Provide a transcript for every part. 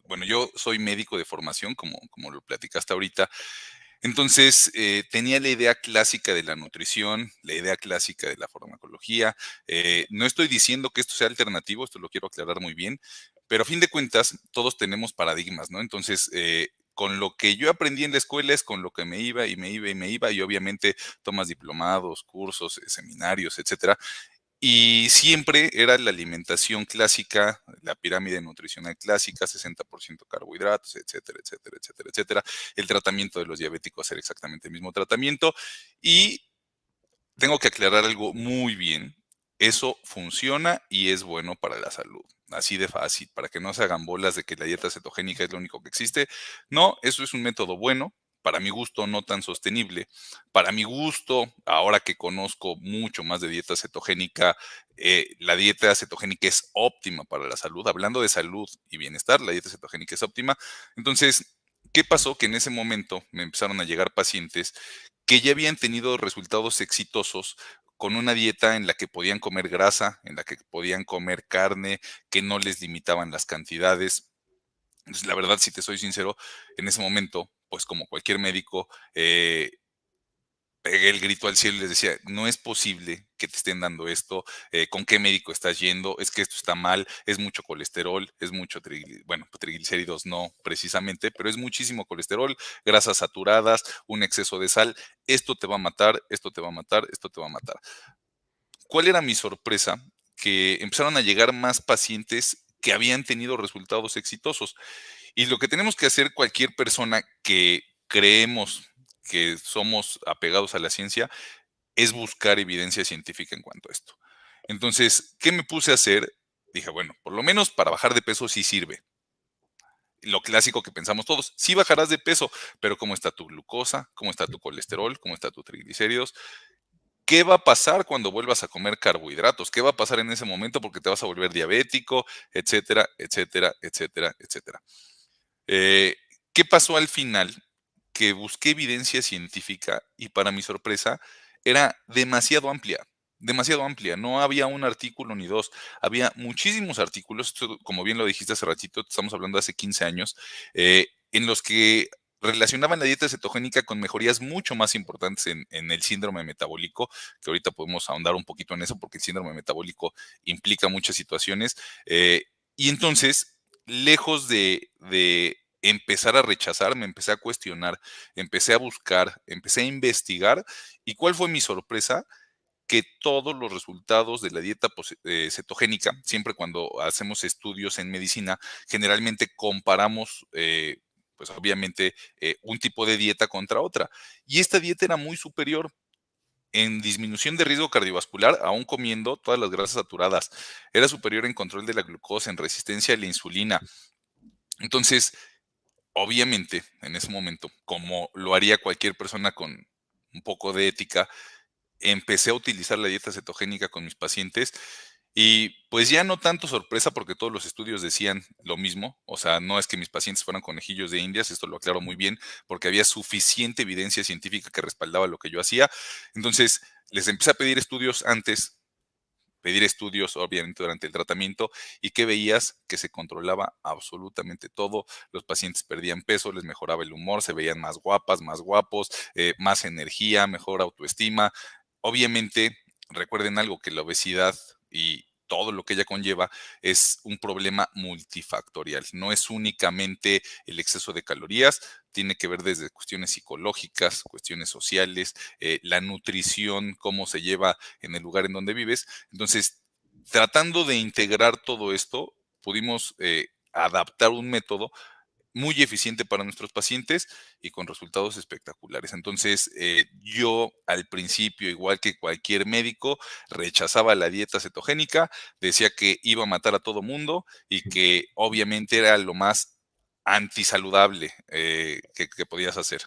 bueno, yo soy médico de formación, como lo platicaste ahorita. Entonces, tenía la idea clásica de la nutrición, la idea clásica de la farmacología. No estoy diciendo que esto sea alternativo, esto lo quiero aclarar muy bien, pero a fin de cuentas, todos tenemos paradigmas, ¿no? Entonces, con lo que yo aprendí en la escuela es con lo que me iba y me iba y me iba, y obviamente tomas diplomados, cursos, seminarios, etcétera. Y siempre era la alimentación clásica, la pirámide nutricional clásica, 60% carbohidratos, etcétera, etcétera, etcétera, etcétera. El tratamiento de los diabéticos era exactamente el mismo tratamiento. Y tengo que aclarar algo muy bien. Eso funciona y es bueno para la salud. Así de fácil, para que no se hagan bolas de que la dieta cetogénica es lo único que existe. No, eso es un método bueno, para mi gusto no tan sostenible. Para mi gusto, ahora que conozco mucho más de dieta cetogénica, la dieta cetogénica es óptima para la salud. Hablando de salud y bienestar, la dieta cetogénica es óptima. Entonces, ¿qué pasó? Que en ese momento me empezaron a llegar pacientes que ya habían tenido resultados exitosos con una dieta en la que podían comer grasa, en la que podían comer carne, que no les limitaban las cantidades. Entonces, la verdad, si te soy sincero, en ese momento, pues como cualquier médico, pegué el grito al cielo y les decía, no es posible que te estén dando esto, ¿con qué médico estás yendo? Es que esto está mal, es mucho colesterol, es mucho, bueno, pues, triglicéridos no precisamente, pero es muchísimo colesterol, grasas saturadas, un exceso de sal, esto te va a matar, esto te va a matar, esto te va a matar. ¿Cuál era mi sorpresa? Que empezaron a llegar más pacientes que habían tenido resultados exitosos. Y lo que tenemos que hacer cualquier persona que creemos que somos apegados a la ciencia es buscar evidencia científica en cuanto a esto. Entonces, ¿qué me puse a hacer? Dije, bueno, por lo menos para bajar de peso sí sirve. Lo clásico que pensamos todos, sí bajarás de peso, pero ¿cómo está tu glucosa? ¿Cómo está tu colesterol? ¿Cómo está tu triglicéridos? ¿Qué va a pasar cuando vuelvas a comer carbohidratos? ¿Qué va a pasar en ese momento? Porque te vas a volver diabético, etcétera, etcétera, etcétera, etcétera. Eh, ¿Qué pasó al final? Que busqué evidencia científica y para mi sorpresa era demasiado amplia, demasiado amplia. No había un artículo ni dos, había muchísimos artículos, esto, como bien lo dijiste hace ratito, estamos hablando de hace 15 años, en los que relacionaban la dieta cetogénica con mejorías mucho más importantes en el síndrome metabólico, que ahorita podemos ahondar un poquito en eso porque el síndrome metabólico implica muchas situaciones. Y entonces, lejos de empezar a rechazar, me empecé a cuestionar, empecé a buscar, empecé a investigar. ¿Y cuál fue mi sorpresa? Que todos los resultados de la dieta cetogénica, siempre cuando hacemos estudios en medicina, generalmente comparamos, pues obviamente, un tipo de dieta contra otra. Y esta dieta era muy superior en disminución de riesgo cardiovascular, aún comiendo todas las grasas saturadas. Era superior en control de la glucosa, en resistencia a la insulina. Entonces, obviamente, en ese momento, como lo haría cualquier persona con un poco de ética, empecé a utilizar la dieta cetogénica con mis pacientes y pues ya no tanto sorpresa porque todos los estudios decían lo mismo, o sea, no es que mis pacientes fueran conejillos de indias, esto lo aclaro muy bien, porque había suficiente evidencia científica que respaldaba lo que yo hacía. Entonces, les empecé a pedir estudios antes, pedir estudios, obviamente, durante el tratamiento, y que veías que se controlaba absolutamente todo. Los pacientes perdían peso, les mejoraba el humor, se veían más guapas, más guapos, más energía, mejor autoestima. Obviamente, recuerden algo, que la obesidad y todo lo que ella conlleva es un problema multifactorial. No es únicamente el exceso de calorías, tiene que ver desde cuestiones psicológicas, cuestiones sociales, la nutrición, cómo se lleva en el lugar en donde vives. Entonces, tratando de integrar todo esto, pudimos adaptar un método muy eficiente para nuestros pacientes y con resultados espectaculares. Entonces, yo al principio, igual que cualquier médico, rechazaba la dieta cetogénica, decía que iba a matar a todo mundo y que obviamente era lo más antisaludable que podías hacer.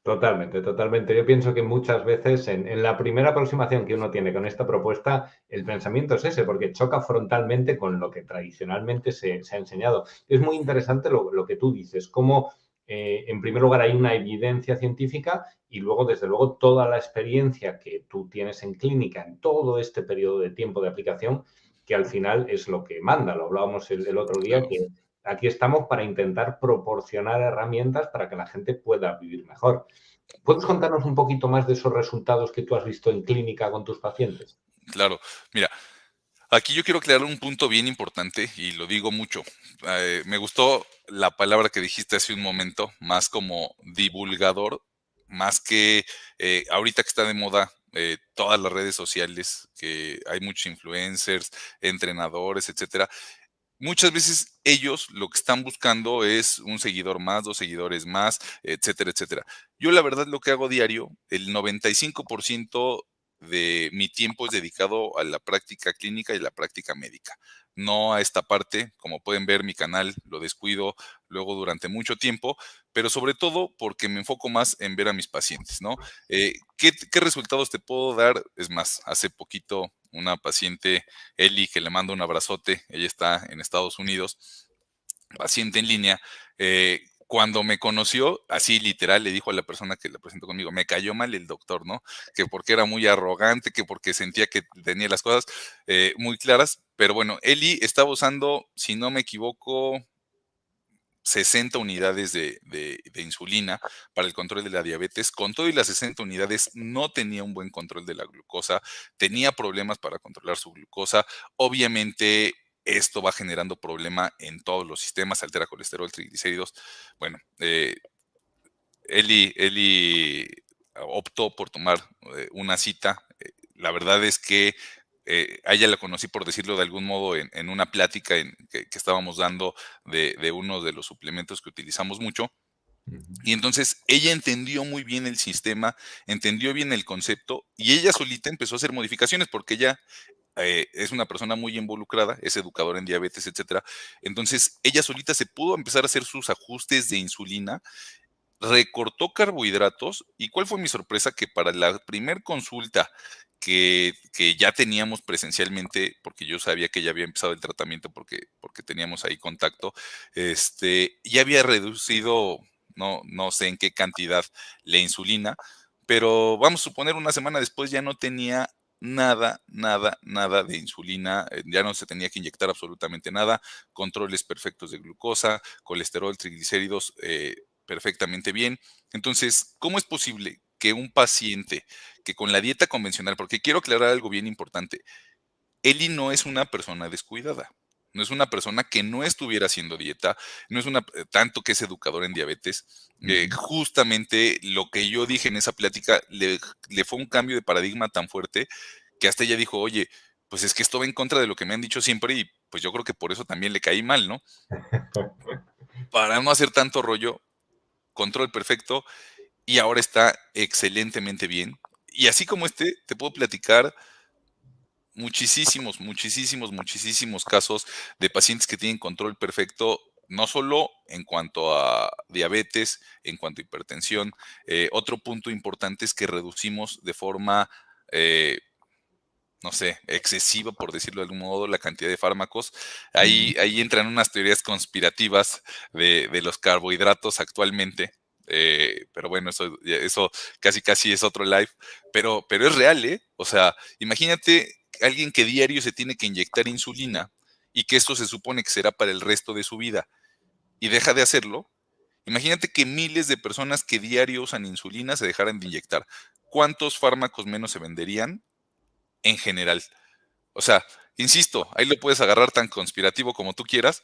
Totalmente, totalmente. Yo pienso que muchas veces en la primera aproximación que uno tiene con esta propuesta, el pensamiento es ese, porque choca frontalmente con lo que tradicionalmente se ha enseñado. Es muy interesante lo que tú dices, cómo en primer lugar hay una evidencia científica y luego, desde luego, toda la experiencia que tú tienes en clínica en todo este periodo de tiempo de aplicación, que al final es lo que manda. Lo hablábamos el otro día, Claro, aquí estamos para intentar proporcionar herramientas para que la gente pueda vivir mejor. ¿Puedes contarnos un poquito más de esos resultados que tú has visto en clínica con tus pacientes? Claro, mira, aquí yo quiero aclarar un punto bien importante y lo digo mucho. Me gustó la palabra que dijiste hace un momento, más como divulgador, más que ahorita que está de moda todas las redes sociales, que hay muchos influencers, entrenadores, etcétera. Muchas veces ellos lo que están buscando es un seguidor más, 2 seguidores más, etcétera, etcétera. Yo, la verdad, lo que hago diario, el 95% de mi tiempo es dedicado a la práctica clínica y la práctica médica, no a esta parte. Como pueden ver, mi canal lo descuido luego durante mucho tiempo, pero sobre todo porque me enfoco más en ver a mis pacientes, ¿no? ¿Qué resultados te puedo dar? Es más, hace poquito una paciente, Eli, que le mando un abrazote, ella está en Estados Unidos, paciente en línea, cuando me conoció, así literal, le dijo a la persona que la presentó conmigo, me cayó mal el doctor, ¿no? Que porque era muy arrogante, que porque sentía que tenía las cosas muy claras, pero bueno, Eli estaba usando, si no me equivoco, 60 unidades de insulina para el control de la diabetes. Con todo y las 60 unidades no tenía un buen control de la glucosa, tenía problemas para controlar su glucosa. Obviamente esto va generando problema en todos los sistemas, altera colesterol, triglicéridos. Bueno, Eli optó por tomar una cita. La verdad es que a ella la conocí, por decirlo de algún modo, en una plática que estábamos dando de uno de los suplementos que utilizamos mucho. Ujú. Y entonces ella entendió muy bien el sistema, entendió bien el concepto y ella solita empezó a hacer modificaciones porque ella es una persona muy involucrada, es educadora en diabetes, etcétera. Entonces ella solita se pudo empezar a hacer sus ajustes de insulina, recortó carbohidratos. ¿Y cuál fue mi sorpresa? Que para la primer consulta que ya teníamos presencialmente, porque yo sabía que ya había empezado el tratamiento porque teníamos ahí contacto, ya había reducido, no sé en qué cantidad, la insulina, pero vamos a suponer una semana después ya no tenía nada, nada, nada de insulina, ya no se tenía que inyectar absolutamente nada, controles perfectos de glucosa, colesterol, triglicéridos, perfectamente bien. Entonces, ¿cómo es posible que un paciente que con la dieta convencional, porque quiero aclarar algo bien importante, Eli no es una persona descuidada, no es una persona que no estuviera haciendo dieta, no es una, tanto que es educador en diabetes, Ujú. justamente lo que yo dije en esa plática le fue un cambio de paradigma tan fuerte que hasta ella dijo, oye, pues es que esto va en contra de lo que me han dicho siempre y pues yo creo que por eso también le caí mal, ¿no? Para no hacer tanto rollo, control perfecto, y ahora está excelentemente bien. Y así como te puedo platicar muchísimos, muchísimos, muchísimos casos de pacientes que tienen control perfecto, no solo en cuanto a diabetes, en cuanto a hipertensión. Otro punto importante es que reducimos de forma, eh, no sé, excesiva, por decirlo de algún modo, la cantidad de fármacos. Ujú. Ahí entran unas teorías conspirativas de los carbohidratos actualmente. Pero bueno, eso casi casi es otro live. Pero es real, ¿eh? O sea, imagínate alguien que diario se tiene que inyectar insulina y que esto se supone que será para el resto de su vida y deja de hacerlo. Imagínate que miles de personas que diario usan insulina se dejaran de inyectar. ¿Cuántos fármacos menos se venderían en general? O sea, insisto, ahí lo puedes agarrar tan conspirativo como tú quieras,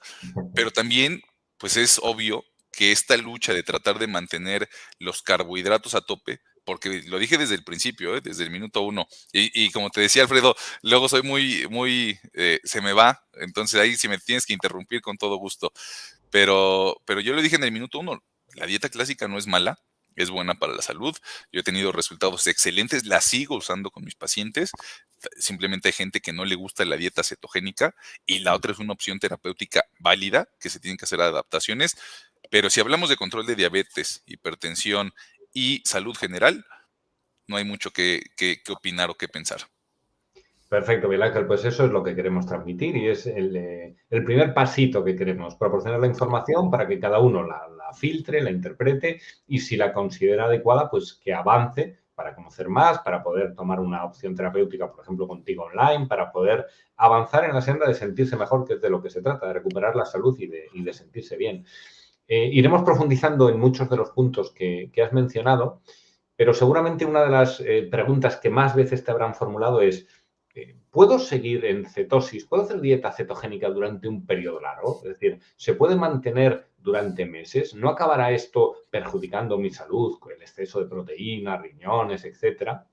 pero también, pues es obvio que esta lucha de tratar de mantener los carbohidratos a tope, porque lo dije desde el principio, desde el minuto uno, y como te decía Alfredo, luego soy se me va, entonces ahí si me tienes que interrumpir con todo gusto, pero yo lo dije en el minuto uno, la dieta clásica no es mala, es buena para la salud. Yo he tenido resultados excelentes, la sigo usando con mis pacientes. Simplemente hay gente que no le gusta la dieta cetogénica y la otra es una opción terapéutica válida, que se tienen que hacer adaptaciones. Pero si hablamos de control de diabetes, hipertensión y salud general, no hay mucho que opinar o que pensar. Perfecto, Miguel Ángel, pues eso es lo que queremos transmitir y es el primer pasito que queremos, proporcionar la información para que cada uno la filtre, la interprete y si la considera adecuada, pues que avance para conocer más, para poder tomar una opción terapéutica, por ejemplo, contigo online, para poder avanzar en la senda de sentirse mejor, que es de lo que se trata, de recuperar la salud y de sentirse bien. Iremos profundizando en muchos de los puntos que has mencionado, pero seguramente una de las preguntas que más veces te habrán formulado es, ¿puedo seguir en cetosis? ¿Puedo hacer dieta cetogénica durante un periodo largo? Es decir, ¿se puede mantener durante meses? ¿No acabará esto perjudicando mi salud con el exceso de proteína, riñones, etcétera?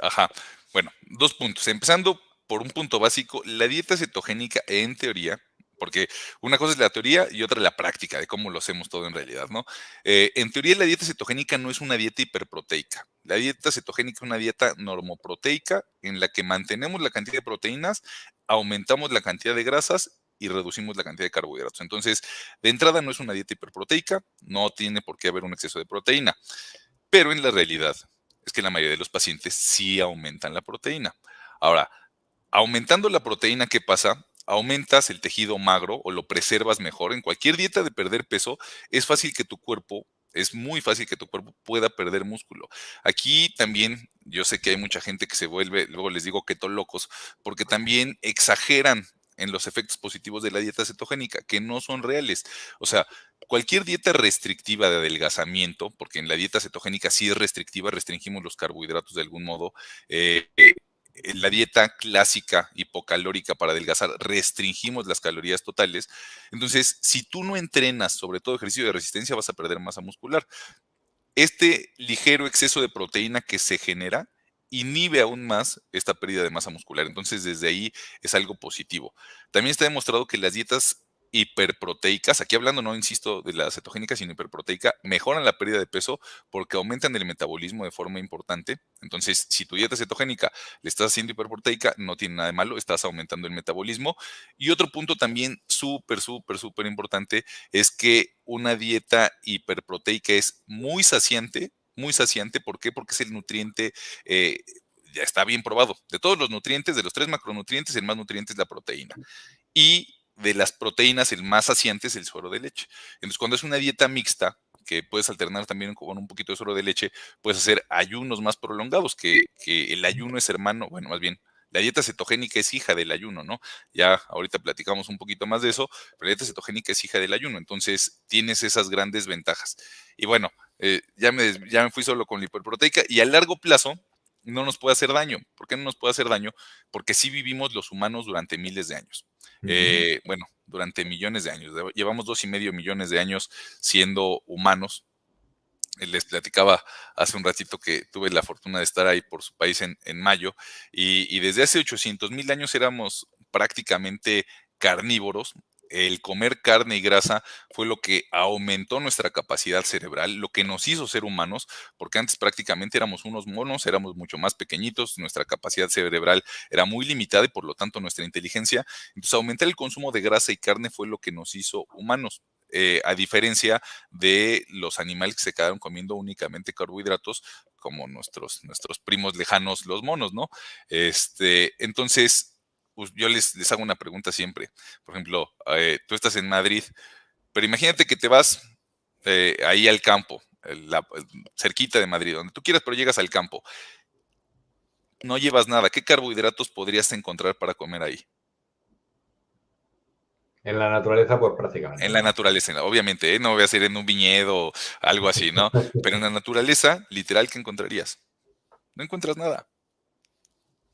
Ajá. Bueno, 2 puntos. Empezando por un punto básico, la dieta cetogénica en teoría, porque una cosa es la teoría y otra la práctica de cómo lo hacemos todo en realidad, ¿no? En teoría la dieta cetogénica no es una dieta hiperproteica. La dieta cetogénica es una dieta normoproteica en la que mantenemos la cantidad de proteínas, aumentamos la cantidad de grasas y reducimos la cantidad de carbohidratos. Entonces, de entrada no es una dieta hiperproteica, no tiene por qué haber un exceso de proteína. Pero en la realidad es que la mayoría de los pacientes sí aumentan la proteína. Ahora, aumentando la proteína, ¿qué pasa? Aumentas el tejido magro o lo preservas mejor. En cualquier dieta de perder peso, es muy fácil que tu cuerpo pueda perder músculo. Aquí también, yo sé que hay mucha gente que se vuelve, luego les digo keto locos, porque también exageran en los efectos positivos de la dieta cetogénica, que no son reales. O sea, cualquier dieta restrictiva de adelgazamiento, porque en la dieta cetogénica sí es restrictiva, restringimos los carbohidratos de algún modo, en la dieta clásica hipocalórica para adelgazar, restringimos las calorías totales. Entonces, si tú no entrenas, sobre todo ejercicio de resistencia, vas a perder masa muscular. Este ligero exceso de proteína que se genera inhibe aún más esta pérdida de masa muscular. Entonces, desde ahí es algo positivo. También está demostrado que las dietas hiperproteicas, aquí hablando, no insisto, de la cetogénica, sino hiperproteica, mejoran la pérdida de peso porque aumentan el metabolismo de forma importante. Entonces, si tu dieta cetogénica le estás haciendo hiperproteica, no tiene nada de malo, estás aumentando el metabolismo. Y otro punto también súper importante es que una dieta hiperproteica es muy saciante, ¿por qué? Porque es el nutriente, ya está bien probado, de todos los nutrientes, de los 3 macronutrientes, el más nutriente es la proteína. Y de las proteínas, el más saciante es el suero de leche. Entonces, cuando es una dieta mixta, que puedes alternar también con un poquito de suero de leche, puedes hacer ayunos más prolongados, que el ayuno es hermano, bueno, más bien, la dieta cetogénica es hija del ayuno, ¿no? Ya ahorita platicamos un poquito más de eso, pero la dieta cetogénica es hija del ayuno, entonces tienes esas grandes ventajas. Y bueno, ya me fui solo con la hiperproteica y a largo plazo no nos puede hacer daño. ¿Por qué no nos puede hacer daño? Porque sí vivimos los humanos durante miles de años. Ujú. Bueno, durante millones de años. Llevamos 2,5 millones de años siendo humanos. Les platicaba hace un ratito que tuve la fortuna de estar ahí por su país en mayo y desde hace 800,000 años éramos prácticamente carnívoros. El comer carne y grasa fue lo que aumentó nuestra capacidad cerebral, lo que nos hizo ser humanos, porque antes prácticamente éramos unos monos, éramos mucho más pequeñitos, nuestra capacidad cerebral era muy limitada y por lo tanto nuestra inteligencia. Entonces aumentar el consumo de grasa y carne fue lo que nos hizo humanos. A diferencia de los animales que se quedaron comiendo únicamente carbohidratos, como nuestros primos lejanos, los monos, ¿no? Entonces, pues, yo les hago una pregunta siempre. Por ejemplo, tú estás en Madrid, pero imagínate que te vas ahí al campo, cerquita de Madrid, donde tú quieras, pero llegas al campo. No llevas nada. ¿Qué carbohidratos podrías encontrar para comer ahí? En la naturaleza, pues prácticamente En la nada. naturaleza, obviamente, ¿eh? No voy a ser en un viñedo o algo así, ¿no? Pero en la naturaleza, literal, ¿qué encontrarías? No encuentras nada,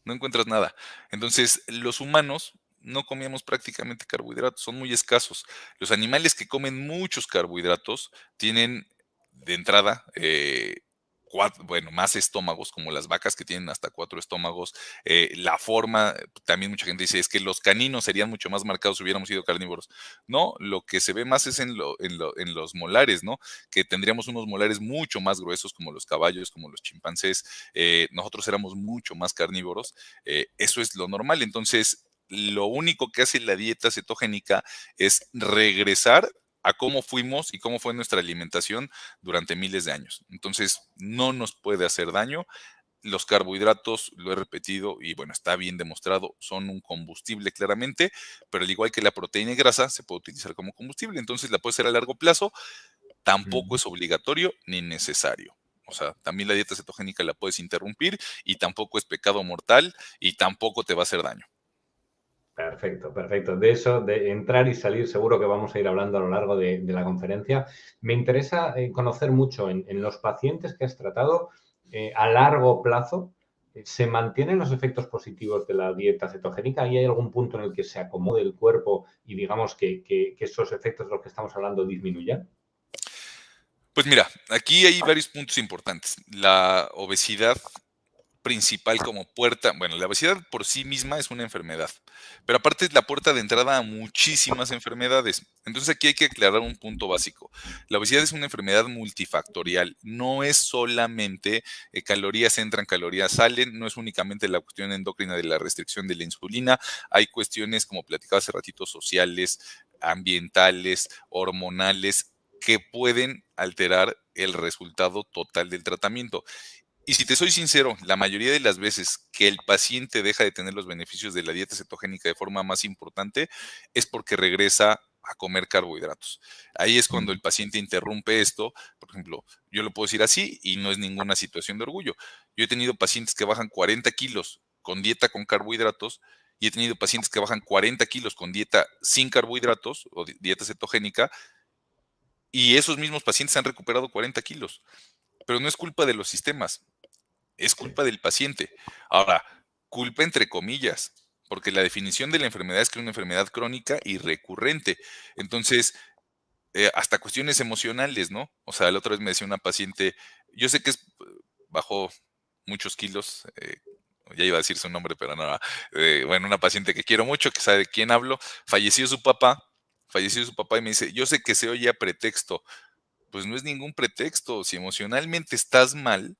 no encuentras nada. Entonces, los humanos no comíamos prácticamente carbohidratos, son muy escasos. Los animales que comen muchos carbohidratos tienen de entrada bueno, más estómagos, como las vacas que tienen hasta 4 estómagos. La forma, también mucha gente dice, es que los caninos serían mucho más marcados si hubiéramos sido carnívoros. No, lo que se ve más es en los molares, ¿no? Que tendríamos unos molares mucho más gruesos como los caballos, como los chimpancés. Nosotros éramos mucho más carnívoros. Eso es lo normal. Entonces, lo único que hace la dieta cetogénica es regresar a cómo fuimos y cómo fue nuestra alimentación durante miles de años. Entonces, no nos puede hacer daño. Los carbohidratos, lo he repetido y bueno, está bien demostrado, son un combustible claramente, pero al igual que la proteína y grasa, se puede utilizar como combustible. Entonces, la puede ser a largo plazo, tampoco Ujú. es obligatorio ni necesario. O sea, también la dieta cetogénica la puedes interrumpir y tampoco es pecado mortal y tampoco te va a hacer daño. Perfecto, perfecto. De eso, de entrar y salir, seguro que vamos a ir hablando a lo largo de la conferencia. Me interesa conocer mucho en los pacientes que has tratado a largo plazo. ¿Se mantienen los efectos positivos de la dieta cetogénica? ¿Y hay algún punto en el que se acomode el cuerpo y digamos que esos efectos de los que estamos hablando disminuyan? Pues mira, aquí hay varios puntos importantes. La obesidad principal como puerta, bueno, la obesidad por sí misma es una enfermedad, pero aparte es la puerta de entrada a muchísimas enfermedades. Entonces aquí hay que aclarar un punto básico. La obesidad es una enfermedad multifactorial, no es solamente calorías entran, calorías salen, no es únicamente la cuestión endocrina de la restricción de la insulina, hay cuestiones como platicaba hace ratito, sociales, ambientales, hormonales, que pueden alterar el resultado total del tratamiento. Y si te soy sincero, la mayoría de las veces que el paciente deja de tener los beneficios de la dieta cetogénica de forma más importante es porque regresa a comer carbohidratos. Ahí es cuando el paciente interrumpe esto. Por ejemplo, yo lo puedo decir así y no es ninguna situación de orgullo. Yo he tenido pacientes que bajan 40 kilos con dieta con carbohidratos y he tenido pacientes que bajan 40 kilos con dieta sin carbohidratos o dieta cetogénica y esos mismos pacientes han recuperado 40 kilos. Pero no es culpa de los sistemas, es Sí. culpa del paciente. Ahora, culpa entre comillas, porque la definición de la enfermedad es que es una enfermedad crónica y recurrente. Entonces, hasta cuestiones emocionales, ¿no? O sea, la otra vez me decía una paciente, yo sé que bajó muchos kilos, ya iba a decir su nombre, pero no, bueno, una paciente que quiero mucho, que sabe de quién hablo, falleció su papá y me dice, yo sé que se oye a pretexto, pues no es ningún pretexto. Si emocionalmente estás mal,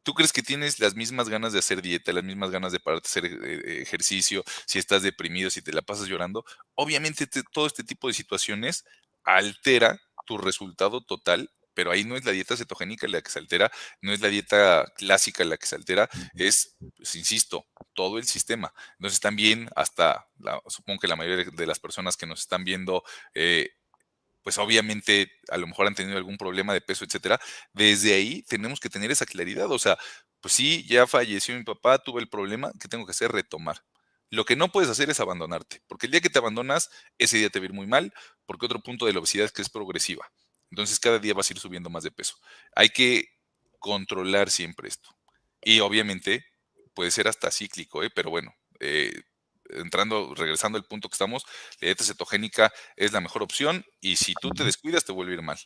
tú crees que tienes las mismas ganas de hacer dieta, las mismas ganas de pararte a hacer ejercicio, si estás deprimido, si te la pasas llorando, obviamente todo este tipo de situaciones altera tu resultado total, pero ahí no es la dieta cetogénica la que se altera, no es la dieta clásica la que se altera, es, pues, insisto, todo el sistema. Entonces también hasta, supongo que la mayoría de las personas que nos están viendo pues obviamente a lo mejor han tenido algún problema de peso, etcétera. Desde ahí tenemos que tener esa claridad. O sea, pues sí, ya falleció mi papá, tuve el problema, ¿qué tengo que hacer? Retomar. Lo que no puedes hacer es abandonarte, porque el día que te abandonas, ese día te va a ir muy mal, porque otro punto de la obesidad es que es progresiva. Entonces cada día vas a ir subiendo más de peso. Hay que controlar siempre esto. Y obviamente puede ser hasta cíclico, ¿eh? Pero bueno, regresando al punto que estamos, la dieta cetogénica es la mejor opción y si tú te descuidas te vuelve a ir mal.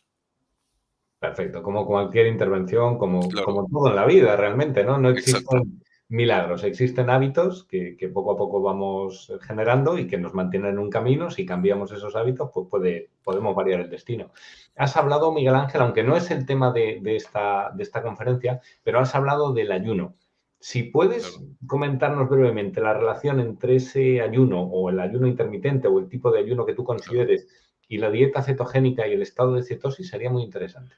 Perfecto, como cualquier intervención, Claro, como todo en la vida realmente, ¿no? No exacto. existen milagros, existen hábitos que poco a poco vamos generando y que nos mantienen en un camino. Si cambiamos esos hábitos, pues podemos variar el destino. Has hablado, Miguel Ángel, aunque no es el tema de esta conferencia, pero has hablado del ayuno. Si puedes Claro. comentarnos brevemente la relación entre ese ayuno o el ayuno intermitente o el tipo de ayuno que tú Claro. consideres y la dieta cetogénica y el estado de cetosis, sería muy interesante.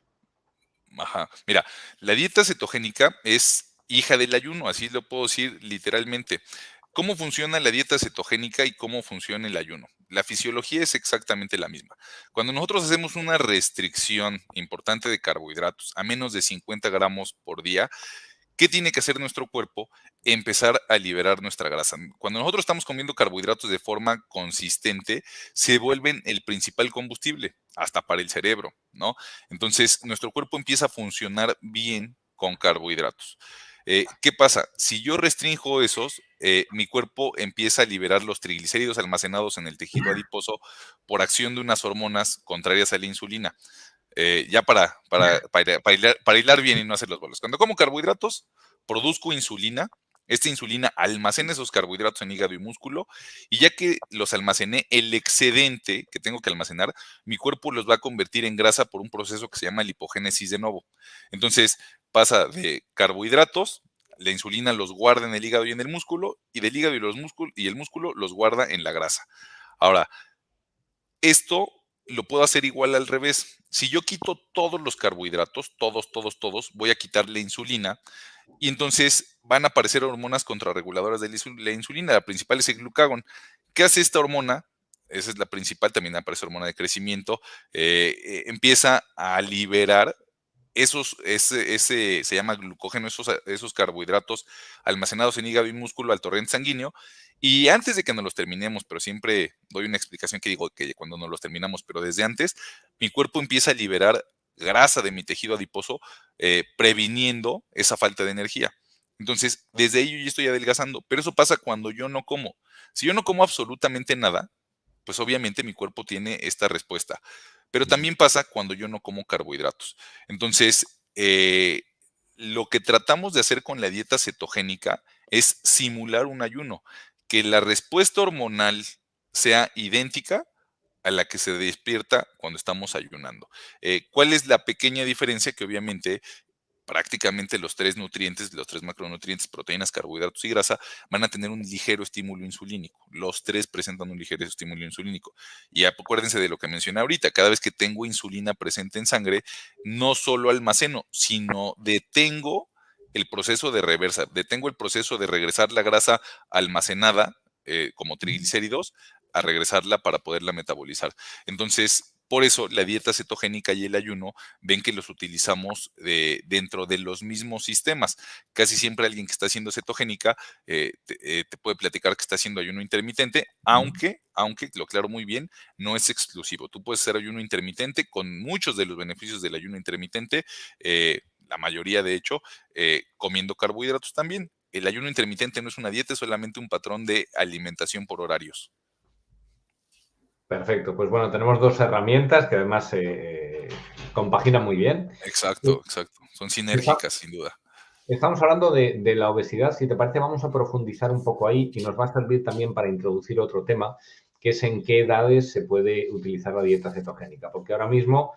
Ajá. Mira, la dieta cetogénica es hija del ayuno, así lo puedo decir literalmente. ¿Cómo funciona la dieta cetogénica y cómo funciona el ayuno? La fisiología es exactamente la misma. Cuando nosotros hacemos una restricción importante de carbohidratos a menos de 50 gramos por día, ¿qué tiene que hacer nuestro cuerpo? Empezar a liberar nuestra grasa. Cuando nosotros estamos comiendo carbohidratos de forma consistente, se vuelven el principal combustible, hasta para el cerebro, ¿no? Entonces, nuestro cuerpo empieza a funcionar bien con carbohidratos. ¿Qué pasa? Si yo restringo esos, mi cuerpo empieza a liberar los triglicéridos almacenados en el tejido adiposo por acción de unas hormonas contrarias a la insulina. Ya para hilar bien y no hacer los bolos. Cuando como carbohidratos, produzco insulina. Esta insulina almacena esos carbohidratos en hígado y músculo, y ya que los almacené, el excedente que tengo que almacenar, mi cuerpo los va a convertir en grasa por un proceso que se llama lipogénesis de nuevo. Entonces, pasa de carbohidratos, la insulina los guarda en el hígado y en el músculo, y del hígado y el músculo los guarda en la grasa. Ahora, esto lo puedo hacer igual al revés. Si yo quito todos los carbohidratos, todos, voy a quitar la insulina y entonces van a aparecer hormonas contrarreguladoras de la insulina. La principal es el glucagón. ¿Qué hace esta hormona? Esa es la principal, también aparece hormona de crecimiento. Empieza a liberar ese se llama glucógeno, esos carbohidratos almacenados en hígado y músculo al torrente sanguíneo. Y antes de que nos los terminemos, pero siempre doy una explicación que digo que cuando nos los terminamos, pero desde antes, mi cuerpo empieza a liberar grasa de mi tejido adiposo, previniendo esa falta de energía. Entonces, desde ahí yo ya estoy adelgazando, pero eso pasa cuando yo no como. Si yo no como absolutamente nada, pues obviamente mi cuerpo tiene esta respuesta. Pero también pasa cuando yo no como carbohidratos. Entonces, lo que tratamos de hacer con la dieta cetogénica es simular un ayuno, que la respuesta hormonal sea idéntica a la que se despierta cuando estamos ayunando. ¿Cuál es la pequeña diferencia? Que obviamente prácticamente los tres nutrientes, los tres macronutrientes, proteínas, carbohidratos y grasa, van a tener un ligero estímulo insulínico. Los tres presentan un ligero estímulo insulínico. Y acuérdense de lo que mencioné ahorita, cada vez que tengo insulina presente en sangre, no solo almaceno, sino detengo el proceso de reversa, detengo el proceso de regresar la grasa almacenada como triglicéridos a regresarla para poderla metabolizar. Entonces, por eso la dieta cetogénica y el ayuno ven que los utilizamos dentro de los mismos sistemas. Casi siempre alguien que está haciendo cetogénica te puede platicar que está haciendo ayuno intermitente, aunque, lo aclaro muy bien, no es exclusivo. Tú puedes hacer ayuno intermitente con muchos de los beneficios del ayuno intermitente, la mayoría de hecho, comiendo carbohidratos también. El ayuno intermitente no es una dieta, es solamente un patrón de alimentación por horarios. Perfecto. Pues bueno, tenemos dos herramientas que además compaginan muy bien. Exacto, exacto. Son Está- sinérgicas, sin duda. Estamos hablando de la obesidad. Si te parece, vamos a profundizar un poco ahí y nos va a servir también para introducir otro tema, que es en qué edades se puede utilizar la dieta cetogénica. Porque ahora mismo,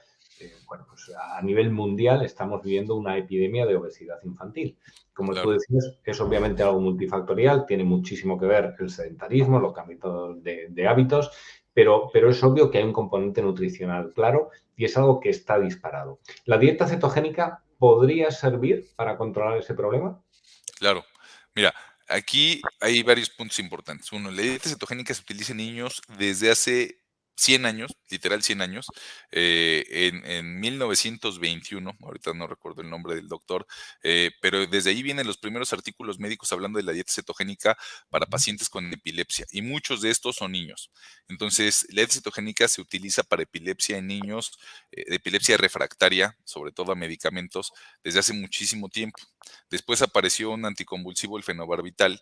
bueno, pues a nivel mundial estamos viviendo una epidemia de obesidad infantil. Como tú Claro. decías, es obviamente algo multifactorial, tiene muchísimo que ver el sedentarismo, los cambios de hábitos, pero es obvio que hay un componente nutricional claro y es algo que está disparado. ¿La dieta cetogénica podría servir para controlar ese problema? Claro. Mira, aquí hay varios puntos importantes. Uno, la dieta cetogénica se utiliza en niños desde hace 100 años, literal 100 años. En 1921, ahorita no recuerdo el nombre del doctor, pero desde ahí vienen los primeros artículos médicos hablando de la dieta cetogénica para pacientes con epilepsia, y muchos de estos son niños. Entonces, la dieta cetogénica se utiliza para epilepsia en niños, epilepsia refractaria, sobre todo a medicamentos, desde hace muchísimo tiempo. Después apareció un anticonvulsivo, el fenobarbital,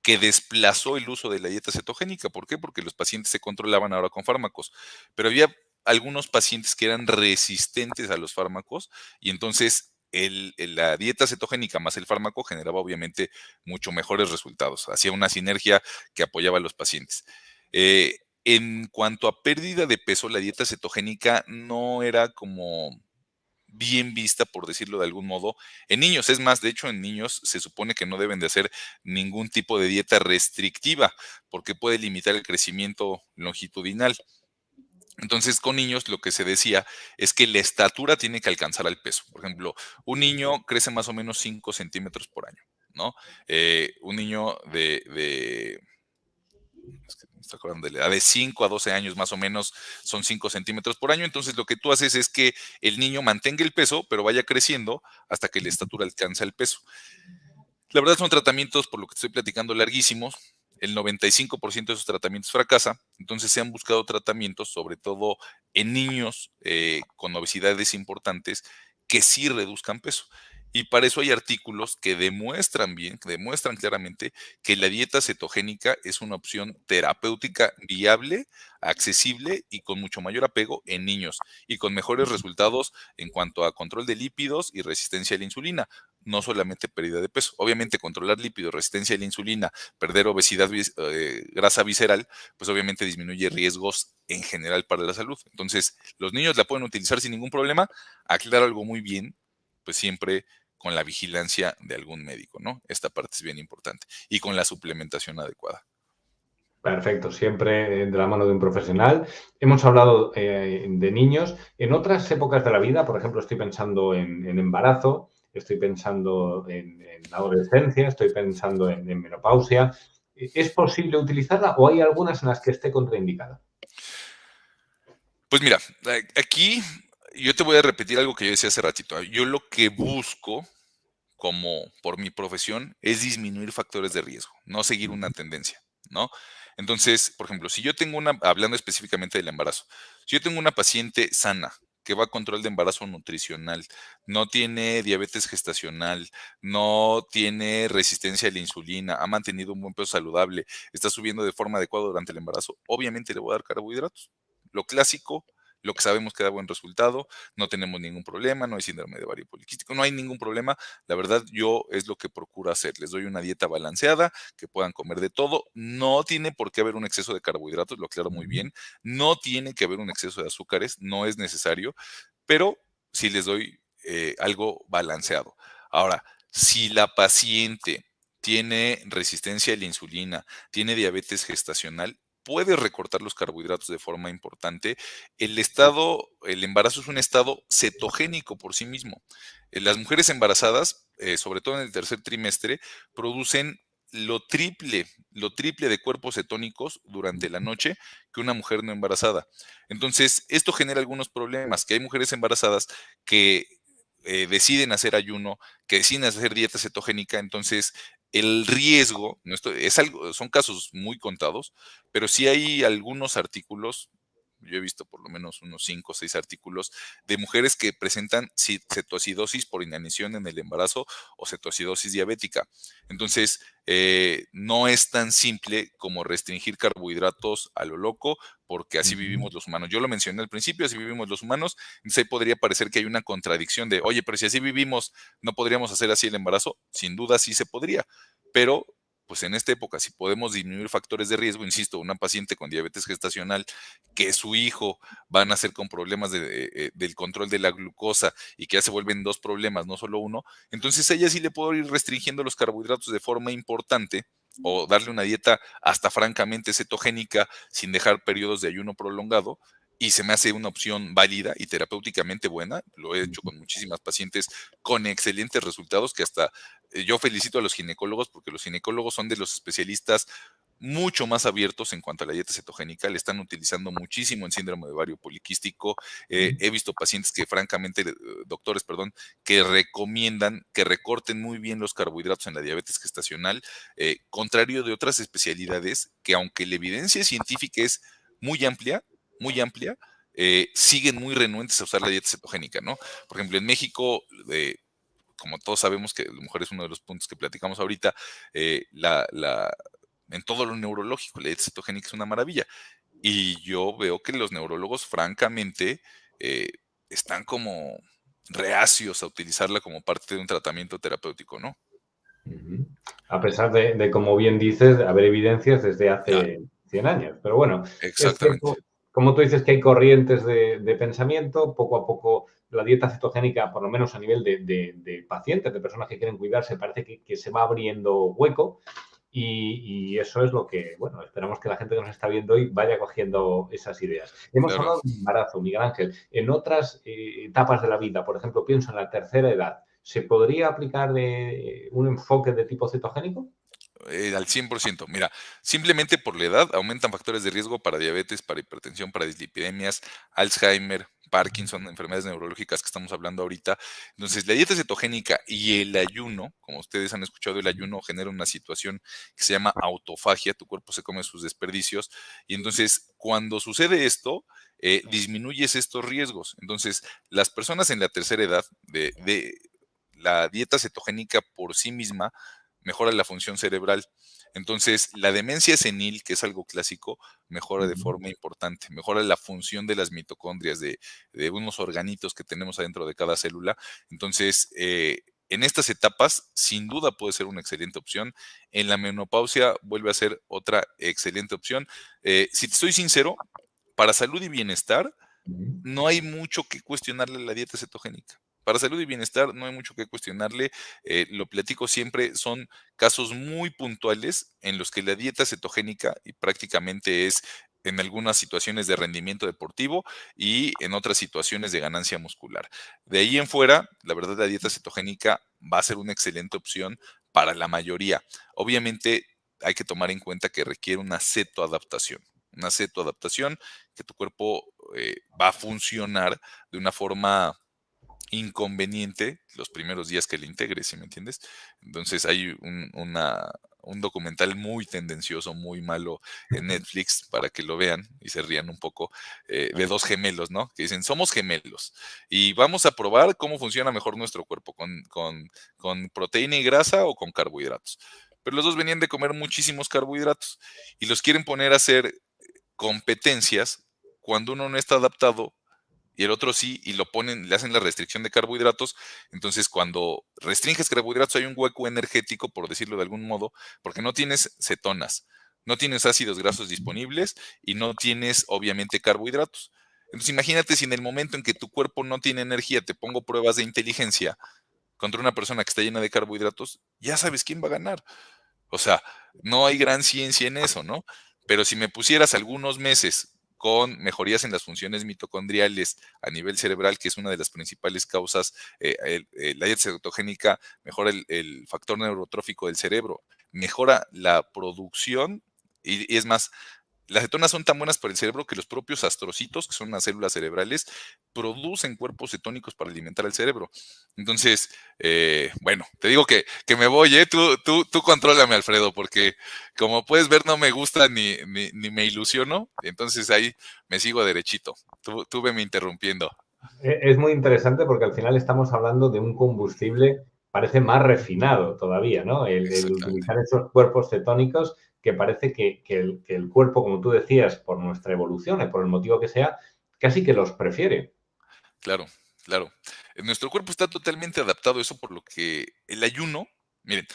que desplazó el uso de la dieta cetogénica. ¿Por qué? Porque los pacientes se controlaban ahora con fármacos, pero había algunos pacientes que eran resistentes a los fármacos, y entonces la dieta cetogénica más el fármaco generaba obviamente mucho mejores resultados. Hacía una sinergia que apoyaba a los pacientes. En cuanto a pérdida de peso, la dieta cetogénica no era como bien vista, por decirlo de algún modo, en niños. Es más, de hecho, en niños se supone que no deben de hacer ningún tipo de dieta restrictiva, porque puede limitar el crecimiento longitudinal. Entonces, con niños lo que se decía es que la estatura tiene que alcanzar al peso. Por ejemplo, un niño crece más o menos 5 centímetros por año, ¿no? Un niño es que me estoy acordando de la edad de 5 a 12 años más o menos, son 5 centímetros por año. Entonces lo que tú haces es que el niño mantenga el peso, pero vaya creciendo hasta que la estatura alcanza el peso. La verdad son tratamientos, por lo que estoy platicando, larguísimos. El 95% de esos tratamientos fracasa. Entonces se han buscado tratamientos, sobre todo en niños con obesidades importantes, que sí reduzcan peso. Y para eso hay artículos que demuestran bien, que demuestran claramente que la dieta cetogénica es una opción terapéutica viable, accesible y con mucho mayor apego en niños, y con mejores resultados en cuanto a control de lípidos y resistencia a la insulina, no solamente pérdida de peso. Obviamente controlar lípidos, resistencia a la insulina, perder obesidad, grasa visceral, pues obviamente disminuye riesgos en general para la salud. Entonces, los niños la pueden utilizar sin ningún problema. Aclaro algo muy bien, pues siempre con la vigilancia de algún médico, ¿no? Esta parte es bien importante. Y con la suplementación adecuada. Perfecto, siempre de la mano de un profesional. Hemos hablado de niños. En otras épocas de la vida, por ejemplo, estoy pensando en embarazo, estoy pensando en adolescencia, estoy pensando en menopausia. ¿Es posible utilizarla o hay algunas en las que esté contraindicada? Pues mira, aquí yo te voy a repetir algo que yo decía hace ratito. Yo lo que busco como por mi profesión es disminuir factores de riesgo, no seguir una Ujú, tendencia, ¿no? Entonces, por ejemplo, si yo tengo hablando específicamente del embarazo, si yo tengo una paciente sana que va a control de embarazo nutricional, no tiene diabetes gestacional, no tiene resistencia a la insulina, ha mantenido un buen peso saludable, está subiendo de forma adecuada durante el embarazo, obviamente le voy a dar carbohidratos. Lo clásico, lo que sabemos que da buen resultado, no tenemos ningún problema, no hay síndrome de ovario poliquístico, no hay ningún problema. La verdad, yo es lo que procuro hacer. Les doy una dieta balanceada, que puedan comer de todo. No tiene por qué haber un exceso de carbohidratos, lo aclaro muy ujú, bien. No tiene que haber un exceso de azúcares, no es necesario, pero sí les doy algo balanceado. Ahora, si la paciente tiene resistencia a la insulina, tiene diabetes gestacional, puede recortar los carbohidratos de forma importante. El embarazo es un estado cetogénico por sí mismo. Las mujeres embarazadas, sobre todo en el tercer trimestre, producen lo triple de cuerpos cetónicos durante la noche que una mujer no embarazada. Entonces, esto genera algunos problemas, que hay mujeres embarazadas que deciden hacer ayuno, que deciden hacer dieta cetogénica, entonces el riesgo, es algo, son casos muy contados, pero sí hay algunos artículos, yo he visto por lo menos unos 5 o 6 artículos de mujeres que presentan cetoacidosis por inanición en el embarazo o cetoacidosis diabética. Entonces, no es tan simple como restringir carbohidratos a lo loco, porque así ujú. vivimos los humanos. Yo lo mencioné al principio, así vivimos los humanos, entonces ahí podría parecer que hay una contradicción de, oye, pero si así vivimos, ¿no podríamos hacer así el embarazo? Sin duda sí se podría, pero pues en esta época, si podemos disminuir factores de riesgo, insisto, una paciente con diabetes gestacional, que su hijo va a nacer con problemas del control de la glucosa y que ya se vuelven dos problemas, no solo uno, entonces a ella sí le puedo ir restringiendo los carbohidratos de forma importante o darle una dieta hasta francamente cetogénica sin dejar periodos de ayuno prolongado y se me hace una opción válida y terapéuticamente buena. Lo he hecho con muchísimas pacientes con excelentes resultados que hasta yo felicito a los ginecólogos porque los ginecólogos son de los especialistas mucho más abiertos en cuanto a la dieta cetogénica, le están utilizando muchísimo en síndrome de ovario poliquístico. He visto pacientes que francamente, doctores, perdón, que recomiendan que recorten muy bien los carbohidratos en la diabetes gestacional, contrario de otras especialidades que aunque la evidencia científica es muy amplia, muy amplia, siguen muy renuentes a usar la dieta cetogénica, ¿no? Por ejemplo, en México, como todos sabemos que a lo mejor es uno de los puntos que platicamos ahorita, en todo lo neurológico, la dieta cetogénica es una maravilla. Y yo veo que los neurólogos, francamente, eh, están como reacios a utilizarla como parte de un tratamiento terapéutico, ¿no? Ujú. A pesar de, como bien dices, haber evidencias desde Claro, hace 100 años. Pero bueno, es exactamente. cierto, como tú dices, que hay corrientes de pensamiento. Poco a poco la dieta cetogénica, por lo menos a nivel de pacientes, de personas que quieren cuidarse, parece que se va abriendo hueco. Y eso es lo que, bueno, esperamos que la gente que nos está viendo hoy vaya cogiendo esas ideas. Hemos Claro. hablado de embarazo, Miguel Ángel. En otras etapas de la vida, por ejemplo, pienso en la tercera edad, ¿se podría aplicar un enfoque de tipo cetogénico? Al 100%. Mira, simplemente por la edad aumentan factores de riesgo para diabetes, para hipertensión, para dislipidemias, Alzheimer, Parkinson, enfermedades neurológicas que estamos hablando ahorita. Entonces, la dieta cetogénica y el ayuno, como ustedes han escuchado, el ayuno genera una situación que se llama autofagia, tu cuerpo se come sus desperdicios, y entonces cuando sucede esto, disminuyes estos riesgos. Entonces, las personas en la tercera edad de la dieta cetogénica por sí misma mejora la función cerebral. Entonces, la demencia senil, que es algo clásico, mejora de Ujú, forma importante, mejora la función de las mitocondrias, de unos organitos que tenemos adentro de cada célula. Entonces, en estas etapas, sin duda puede ser una excelente opción. En la menopausia vuelve a ser otra excelente opción. Si te soy sincero, para salud y bienestar, ujú, no hay mucho que cuestionarle a la dieta cetogénica. Para salud y bienestar no hay mucho que cuestionarle. Lo platico siempre, son casos muy puntuales en los que la dieta cetogénica y prácticamente es en algunas situaciones de rendimiento deportivo y en otras situaciones de ganancia muscular. De ahí en fuera, la verdad, la dieta cetogénica va a ser una excelente opción para la mayoría. Obviamente hay que tomar en cuenta que requiere una cetoadaptación que tu cuerpo va a funcionar de una forma inconveniente los primeros días que le integres, ¿sí me entiendes? Entonces hay un documental muy tendencioso, muy malo en Netflix para que lo vean y se rían un poco, de dos gemelos, ¿no? Que dicen, somos gemelos y vamos a probar cómo funciona mejor nuestro cuerpo, con proteína y grasa o con carbohidratos. Pero los dos venían de comer muchísimos carbohidratos y los quieren poner a hacer competencias cuando uno no está adaptado y el otro sí, y lo ponen, le hacen la restricción de carbohidratos. Entonces, cuando restringes carbohidratos, hay un hueco energético, por decirlo de algún modo, porque no tienes cetonas, no tienes ácidos grasos disponibles y no tienes, obviamente, carbohidratos. Entonces, imagínate si en el momento en que tu cuerpo no tiene energía, te pongo pruebas de inteligencia contra una persona que está llena de carbohidratos, ya sabes quién va a ganar. O sea, no hay gran ciencia en eso, ¿no? Pero si me pusieras algunos meses con mejorías en las funciones mitocondriales a nivel cerebral, que es una de las principales causas, la dieta cetogénica mejora el factor neurotrófico del cerebro, mejora la producción y es más, las cetonas son tan buenas para el cerebro que los propios astrocitos, que son las células cerebrales, producen cuerpos cetónicos para alimentar al cerebro. Entonces, bueno, te digo que me voy, ¿eh? Tú contrólame, Alfredo, porque como puedes ver, no me gusta ni me ilusiono. Entonces ahí me sigo derechito. Tú veme interrumpiendo. Es muy interesante porque al final estamos hablando de un combustible, parece más refinado todavía, ¿no? El Exactamente. utilizar esos cuerpos cetónicos que parece que el cuerpo, como tú decías, por nuestra evolución y por el motivo que sea, casi que los prefiere. Claro, claro. Nuestro cuerpo está totalmente adaptado a eso, por lo que el ayuno, miren,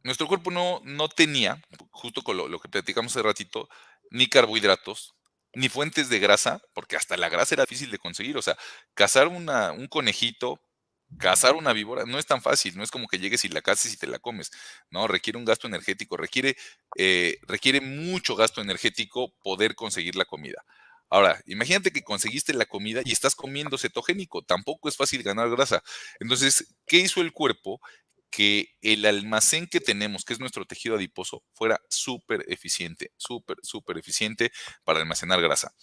nuestro cuerpo no tenía, justo con lo que platicamos hace ratito, ni carbohidratos, ni fuentes de grasa, porque hasta la grasa era difícil de conseguir. O sea, cazar un conejito, cazar una víbora, no es tan fácil, no es como que llegues y la caces y te la comes. No, requiere un gasto energético, requiere mucho gasto energético poder conseguir la comida. Ahora, imagínate que conseguiste la comida y estás comiendo cetogénico, tampoco es fácil ganar grasa. Entonces, ¿qué hizo el cuerpo? Que el almacén que tenemos, que es nuestro tejido adiposo, fuera súper eficiente, súper, súper eficiente para almacenar grasa.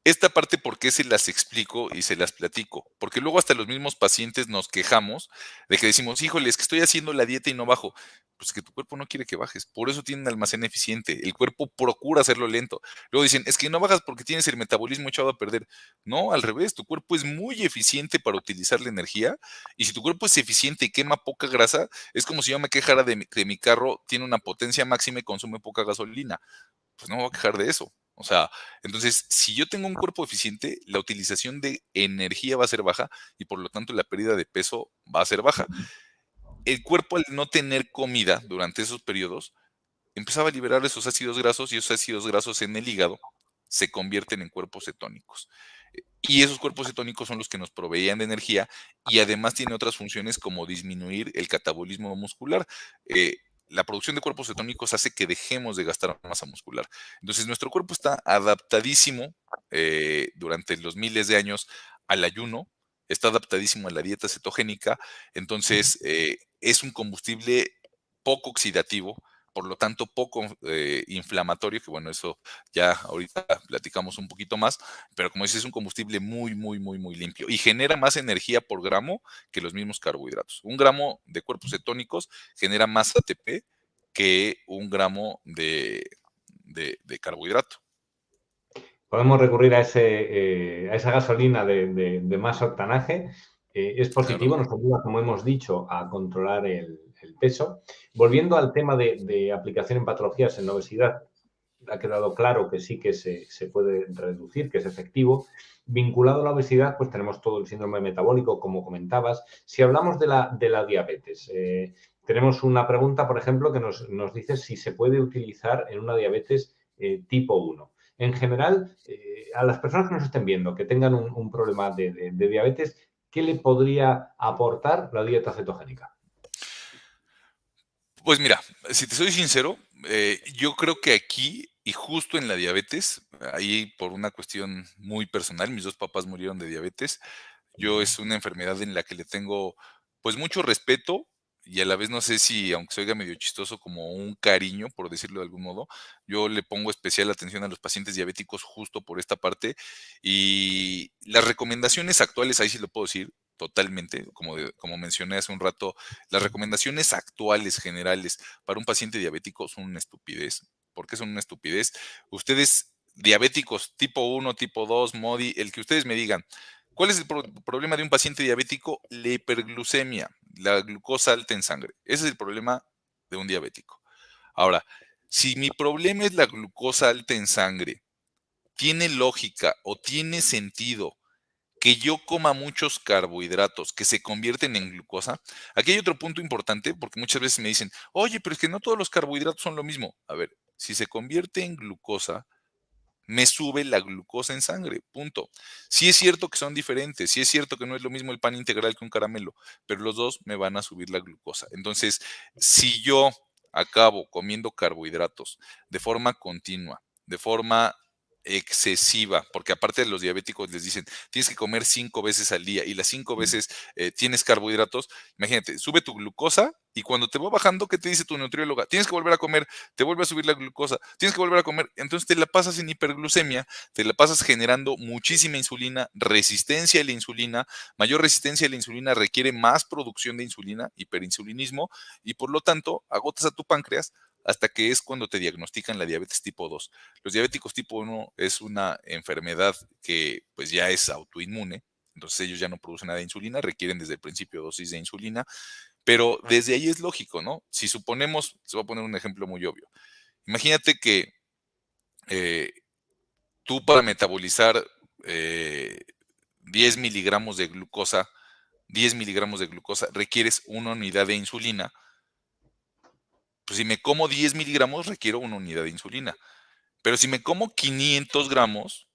Esta parte, ¿por qué se las explico y se las platico? Porque luego hasta los mismos pacientes nos quejamos de que decimos, híjole, es que estoy haciendo la dieta y no bajo. Pues que tu cuerpo no quiere que bajes, por eso tiene un almacén eficiente. El cuerpo procura hacerlo lento. Luego dicen, es que no bajas porque tienes el metabolismo echado a perder. No, al revés, tu cuerpo es muy eficiente para utilizar la energía. Y si tu cuerpo es eficiente y quema poca grasa, es como si yo me quejara de mi carro, tiene una potencia máxima y consume poca gasolina. Pues no me voy a quejar de eso. O sea, entonces, si yo tengo un cuerpo eficiente, la utilización de energía va a ser baja y por lo tanto la pérdida de peso va a ser baja. El cuerpo, al no tener comida durante esos periodos, empezaba a liberar esos ácidos grasos y esos ácidos grasos en el hígado se convierten en cuerpos cetónicos. Y esos cuerpos cetónicos son los que nos proveían de energía y además tiene otras funciones como disminuir el catabolismo muscular. Eh, la producción de cuerpos cetónicos hace que dejemos de gastar masa muscular. Entonces, nuestro cuerpo está adaptadísimo durante los miles de años al ayuno, está adaptadísimo a la dieta cetogénica, entonces es un combustible poco oxidativo, por lo tanto poco inflamatorio, que bueno, eso ya ahorita platicamos un poquito más, pero como dices, es un combustible muy, muy, muy, muy limpio y genera más energía por gramo que los mismos carbohidratos. Un gramo de cuerpos cetónicos genera más ATP que un gramo de carbohidrato. Podemos recurrir a esa gasolina de más octanaje. Es Claro, positivo, nos ayuda, como hemos dicho, a controlar el peso. Volviendo al tema de aplicación en patologías en la obesidad, ha quedado claro que sí que se puede reducir, que es efectivo. Vinculado a la obesidad, pues tenemos todo el síndrome metabólico, como comentabas. Si hablamos de la diabetes, tenemos una pregunta, por ejemplo, que nos dice si se puede utilizar en una diabetes tipo 1. En general, a las personas que nos estén viendo, que tengan un problema de diabetes, ¿qué le podría aportar la dieta cetogénica? pues mira, si te soy sincero, yo creo que aquí y justo en la diabetes, ahí por una cuestión muy personal, mis dos papás murieron de diabetes. Yo es una enfermedad en la que le tengo pues mucho respeto, y a la vez no sé si, aunque se oiga medio chistoso, como un cariño, por decirlo de algún modo. Yo le pongo especial atención a los pacientes diabéticos justo por esta parte. Y las recomendaciones actuales, ahí sí lo puedo decir totalmente, como mencioné hace un rato, las recomendaciones actuales generales para un paciente diabético son una estupidez. ¿Por qué son una estupidez? Ustedes, diabéticos tipo uno, tipo 2, MODI, el que ustedes me digan, ¿cuál es el problema de un paciente diabético? La hiperglucemia, la glucosa alta en sangre. Ese es el problema de un diabético. Ahora, si mi problema es la glucosa alta en sangre, ¿tiene lógica o tiene sentido que yo coma muchos carbohidratos que se convierten en glucosa? Aquí hay otro punto importante porque muchas veces me dicen, oye, pero es que no todos los carbohidratos son lo mismo. A ver, si se convierte en glucosa, me sube la glucosa en sangre, punto. Sí es cierto que son diferentes, sí es cierto que no es lo mismo el pan integral que un caramelo, pero los dos me van a subir la glucosa. Entonces, si yo acabo comiendo carbohidratos de forma continua, de forma excesiva, porque aparte de los diabéticos les dicen, tienes que comer 5 veces al día y las 5 veces tienes carbohidratos, imagínate, sube tu glucosa y cuando te va bajando, ¿qué te dice tu nutrióloga? Tienes que volver a comer, te vuelve a subir la glucosa, tienes que volver a comer, entonces te la pasas en hiperglucemia, te la pasas generando muchísima insulina, resistencia a la insulina, mayor resistencia a la insulina requiere más producción de insulina, hiperinsulinismo, y por lo tanto agotas a tu páncreas hasta que es cuando te diagnostican la diabetes tipo 2. Los diabéticos tipo 1 es una enfermedad que pues ya es autoinmune, entonces ellos ya no producen nada de insulina, requieren desde el principio dosis de insulina, pero desde ahí es lógico, ¿no? Si suponemos, se va a poner un ejemplo muy obvio. Imagínate que eh, tú para metabolizar 10 miligramos de glucosa, 10 miligramos de glucosa, requieres una unidad de insulina. Pues si me como 10 miligramos, requiero una unidad de insulina. Pero si me como 500 gramos,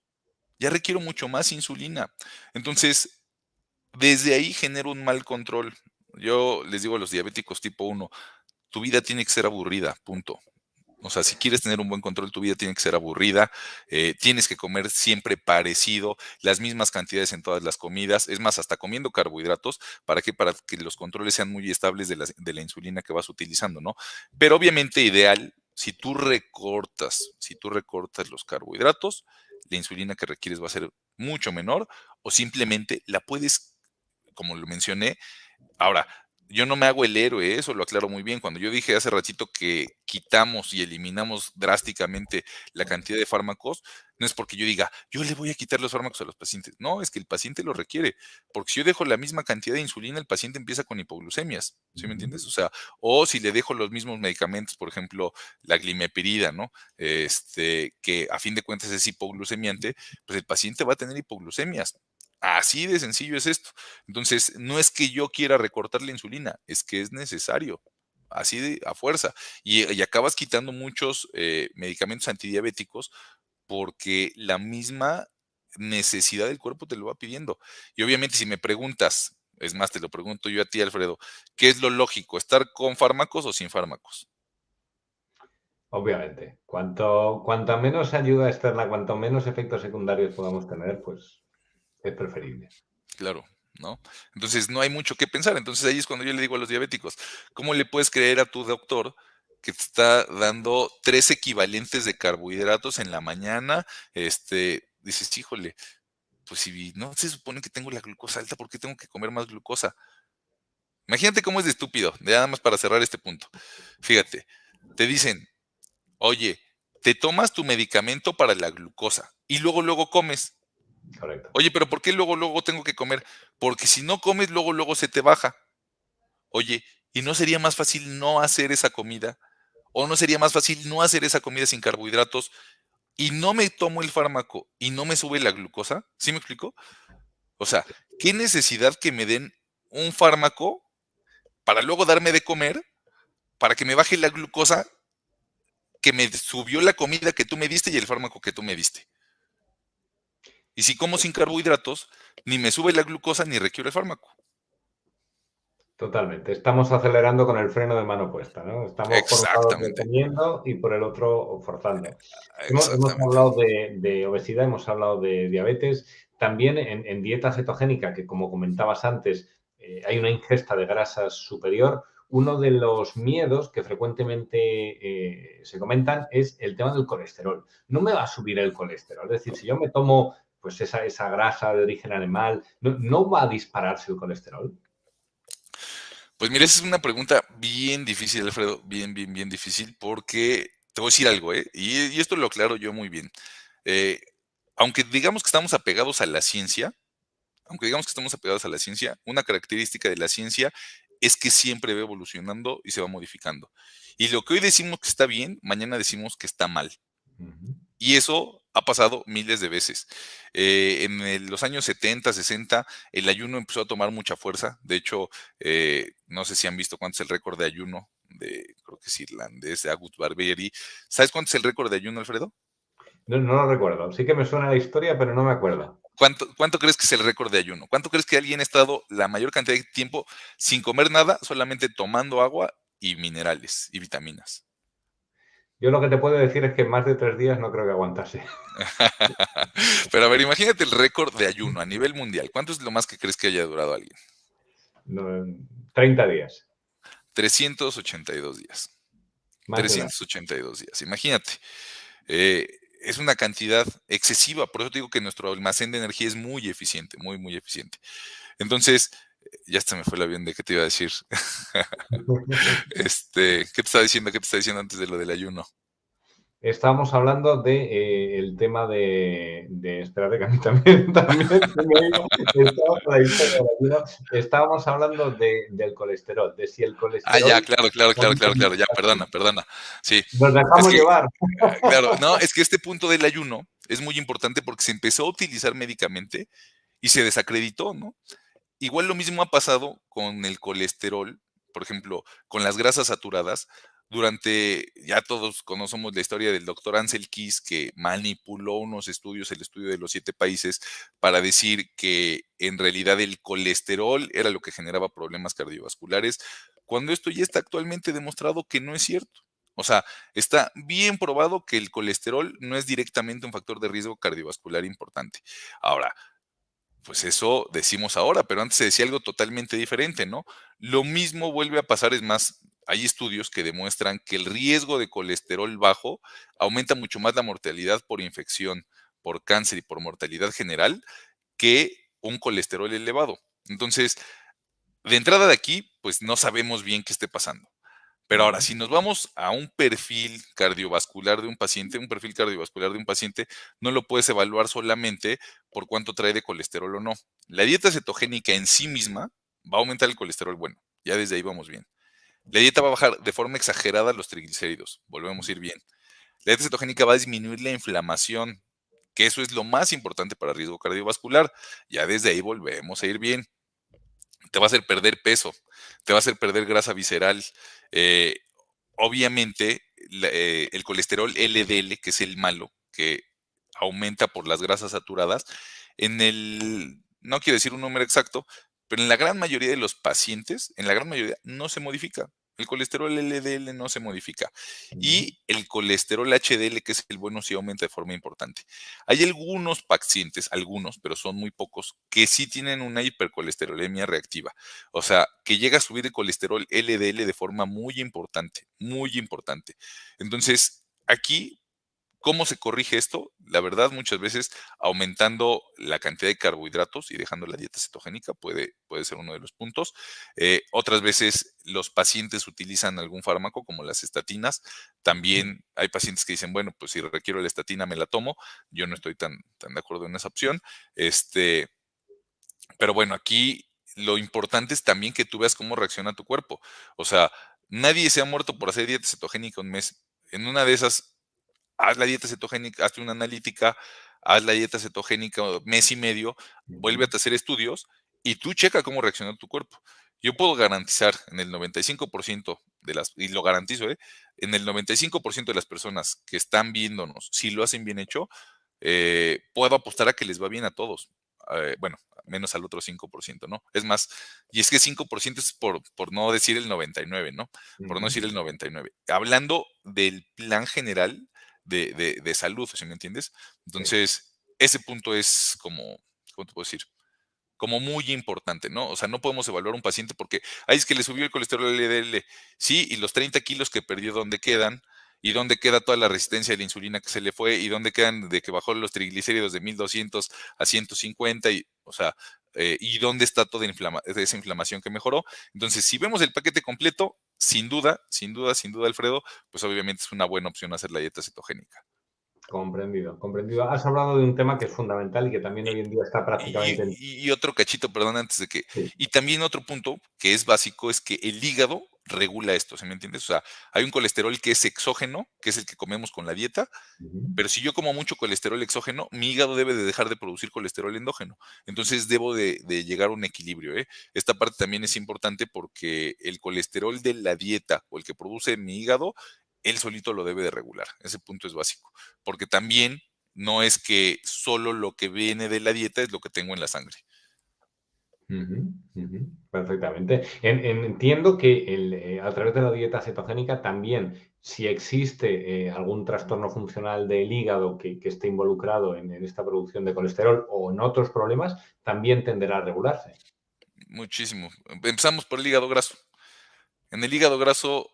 ya requiero mucho más insulina. Entonces, desde ahí genero un mal control. Yo les digo a los diabéticos tipo 1, tu vida tiene que ser aburrida, punto. O sea, si quieres tener un buen control, tu vida tiene que ser aburrida, tienes que comer siempre parecido, las mismas cantidades en todas las comidas, es más, hasta comiendo carbohidratos, ¿para qué? Para que los controles sean muy estables de la insulina que vas utilizando, ¿no? Pero obviamente ideal, si tú recortas los carbohidratos, la insulina que requieres va a ser mucho menor o simplemente la puedes, como lo mencioné. Ahora, yo no me hago el héroe, eso lo aclaro muy bien. Cuando yo dije hace ratito que quitamos y eliminamos drásticamente la cantidad de fármacos, no es porque yo diga, yo le voy a quitar los fármacos a los pacientes. No, es que el paciente lo requiere. Porque si yo dejo la misma cantidad de insulina, el paciente empieza con hipoglucemias. ¿Sí me entiendes? O sea, o si le dejo los mismos medicamentos, por ejemplo, la glimepirida, ¿no? Que a fin de cuentas es hipoglucemiante, pues el paciente va a tener hipoglucemias. Así de sencillo es esto. Entonces, no es que yo quiera recortar la insulina, es que es necesario, así de a fuerza. Y acabas quitando muchos medicamentos antidiabéticos porque la misma necesidad del cuerpo te lo va pidiendo. Y obviamente si me preguntas, es más, te lo pregunto yo a ti, Alfredo, ¿qué es lo lógico? ¿Estar con fármacos o sin fármacos? Obviamente. Cuanta menos ayuda externa, cuanto menos efectos secundarios podamos tener, pues es preferible. Claro, ¿no? Entonces no hay mucho que pensar. Entonces ahí es cuando yo le digo a los diabéticos, ¿cómo le puedes creer a tu doctor que te está dando 3 equivalentes de carbohidratos en la mañana? Dices, híjole, pues si no se supone que tengo la glucosa alta, ¿por qué tengo que comer más glucosa? Imagínate cómo es de estúpido, nada más para cerrar este punto. Fíjate, te dicen, oye, te tomas tu medicamento para la glucosa y luego comes. Correcto. Oye, pero ¿por qué luego tengo que comer? Porque si no comes, luego se te baja. Oye, ¿y no sería más fácil no hacer esa comida? ¿O no sería más fácil no hacer esa comida sin carbohidratos y no me tomo el fármaco y no me sube la glucosa? ¿Sí me explico? O sea, ¿qué necesidad que me den un fármaco para luego darme de comer, para que me baje la glucosa que me subió la comida que tú me diste y el fármaco que tú me diste? Y si como sin carbohidratos, ni me sube la glucosa ni requiere el fármaco. Totalmente. Estamos acelerando con el freno de mano puesta, ¿no? Estamos por un lado Exactamente, deteniendo y por el otro forzando. Hemos exactamente. hablado de obesidad, hemos hablado de diabetes. También en dieta cetogénica, que como comentabas antes, hay una ingesta de grasas superior. uno de los miedos que frecuentemente se comentan es el tema del colesterol. No me va a subir el colesterol. Es decir, si yo me tomo pues esa grasa de origen animal, ¿no va a dispararse el colesterol? Pues mira, esa es una pregunta bien difícil, Alfredo, bien difícil, porque te voy a decir algo, ¿eh? Y esto lo aclaro yo muy bien. Eh, aunque digamos que estamos apegados a la ciencia, una característica de la ciencia es que siempre va evolucionando y se va modificando. Y lo que hoy decimos que está bien, mañana decimos que está mal. Ujú. Y eso ha pasado miles de veces. Los años 70, 60, el ayuno empezó a tomar mucha fuerza. De hecho, no sé si han visto cuánto es el récord de ayuno creo que es irlandés, de Agus Barberi. ¿Sabes cuánto es el récord de ayuno, Alfredo? No lo recuerdo. Sí que me suena la historia, pero no me acuerdo. ¿Cuánto crees que es el récord de ayuno? ¿Cuánto crees que alguien ha estado la mayor cantidad de tiempo sin comer nada, solamente tomando agua y minerales y vitaminas? Yo lo que te puedo decir es que más de 3 días no creo que aguantase. Pero a ver, imagínate el récord de ayuno a nivel mundial. ¿Cuánto es lo más que crees que haya durado alguien? No, 30 días, 382 días. más de un año. 382 días. Imagínate. eh, es una cantidad excesiva. Por eso te digo que nuestro almacén de energía es muy eficiente, muy eficiente. Entonces, ya hasta me fue el avión de qué te iba a decir. ¿Qué te estaba diciendo? ¿Qué te estaba diciendo antes de lo del ayuno? Estábamos hablando de el tema espérate que a mí también se me ha ido, estaba por la historia del ayuno. Estábamos hablando del colesterol, de si el Ah, ya, colesterol claro, ya, perdona. Sí, nos es dejamos que, llevar. claro, no, es que este punto del ayuno es muy importante porque se empezó a utilizar médicamente y se desacreditó, ¿no? Igual lo mismo ha pasado con el colesterol, por ejemplo, con las grasas saturadas. Ya todos conocemos la historia del doctor Ansel Keys, que manipuló unos estudios, el estudio de los 7 países, para decir que en realidad el colesterol era lo que generaba problemas cardiovasculares, cuando esto ya está actualmente demostrado que no es cierto. O sea, está bien probado que el colesterol no es directamente un factor de riesgo cardiovascular importante. Ahora, pues eso decimos ahora, pero antes se decía algo totalmente diferente, ¿no? Lo mismo vuelve a pasar, es más, hay estudios que demuestran que el riesgo de colesterol bajo aumenta mucho más la mortalidad por infección, por cáncer y por mortalidad general que un colesterol elevado. Entonces, de entrada de aquí, pues no sabemos bien qué esté pasando. Pero ahora, si nos vamos a un perfil cardiovascular de un paciente, no lo puedes evaluar solamente por cuánto trae de colesterol o no. La dieta cetogénica en sí misma va a aumentar el colesterol bueno. Ya desde ahí vamos bien. La dieta va a bajar de forma exagerada los triglicéridos. Volvemos a ir bien. La dieta cetogénica va a disminuir la inflamación, que eso es lo más importante para riesgo cardiovascular. Ya desde ahí volvemos a ir bien. Te va a hacer perder peso, te va a hacer perder grasa visceral. eh, Obviamente, el colesterol LDL, que es el malo, que aumenta por las grasas saturadas, no quiero decir un número exacto, pero en la gran mayoría de los pacientes, en la gran mayoría, no se modifica. El colesterol LDL no se modifica. Y el colesterol HDL, que es el bueno, sí aumenta de forma importante. Hay algunos pacientes, algunos, pero son muy pocos, que sí tienen una hipercolesterolemia reactiva. O sea, que llega a subir el colesterol LDL de forma muy importante, muy importante. Entonces, aquí, ¿cómo se corrige esto? La verdad, muchas veces aumentando la cantidad de carbohidratos y dejando la dieta cetogénica puede ser uno de los puntos. Otras veces los pacientes utilizan algún fármaco como las estatinas. También hay pacientes que dicen, bueno, pues si requiero la estatina me la tomo. Yo no estoy tan de acuerdo en esa opción. Pero bueno, aquí lo importante es también que tú veas cómo reacciona tu cuerpo. O sea, nadie se ha muerto por hacer dieta cetogénica un mes. En una de esas, haz la dieta cetogénica, hazte una analítica, haz la dieta cetogénica mes y medio, vuelve a hacer estudios y tú checa cómo reacciona tu cuerpo. Yo puedo garantizar en el 95% y lo garantizo, en el 95% de las personas que están viéndonos, si lo hacen bien hecho, puedo apostar a que les va bien a todos. Bueno, menos al otro 5%, ¿no? Es más, y es que 5% es por no decir el 99, ¿no? Por no decir el 99. Hablando del plan general de salud, ¿sí me entiendes? Sí. Entonces, ese punto es como, ¿cómo te puedo decir? como muy importante, ¿no? O sea, no podemos evaluar a un paciente porque, ay, es que le subió el colesterol LDL. Sí, y los 30 kilos que perdió, ¿dónde quedan? ¿Y dónde queda toda la resistencia a la insulina que se le fue? ¿Y dónde quedan de que bajó los triglicéridos de 1200 a 150? Y, o sea, ¿y dónde está toda esa inflamación que mejoró? Entonces, si vemos el paquete completo, sin duda, sin duda, sin duda, Alfredo, pues obviamente es una buena opción hacer la dieta cetogénica. Comprendido, comprendido. Has hablado de un tema que es fundamental y que también hoy en día está prácticamente en... Y otro cachito, perdón, antes de que. Sí. Y también otro punto que es básico es que el hígado regula esto, ¿se me entiendes? O sea, hay un colesterol que es exógeno, que es el que comemos con la dieta, Ujú, pero si yo como mucho colesterol exógeno, mi hígado debe de dejar de producir colesterol endógeno. Entonces debo de llegar a un equilibrio, ¿eh? Esta parte también es importante porque el colesterol de la dieta o el que produce mi hígado, él solito lo debe de regular. Ese punto es básico. Porque también no es que solo lo que viene de la dieta es lo que tengo en la sangre. ujú, ujú, perfectamente. Entiendo que a través de la dieta cetogénica también, si existe algún trastorno funcional del hígado que esté involucrado en esta producción de colesterol o en otros problemas, también tenderá a regularse. Muchísimo. Empezamos por el hígado graso. En el hígado graso,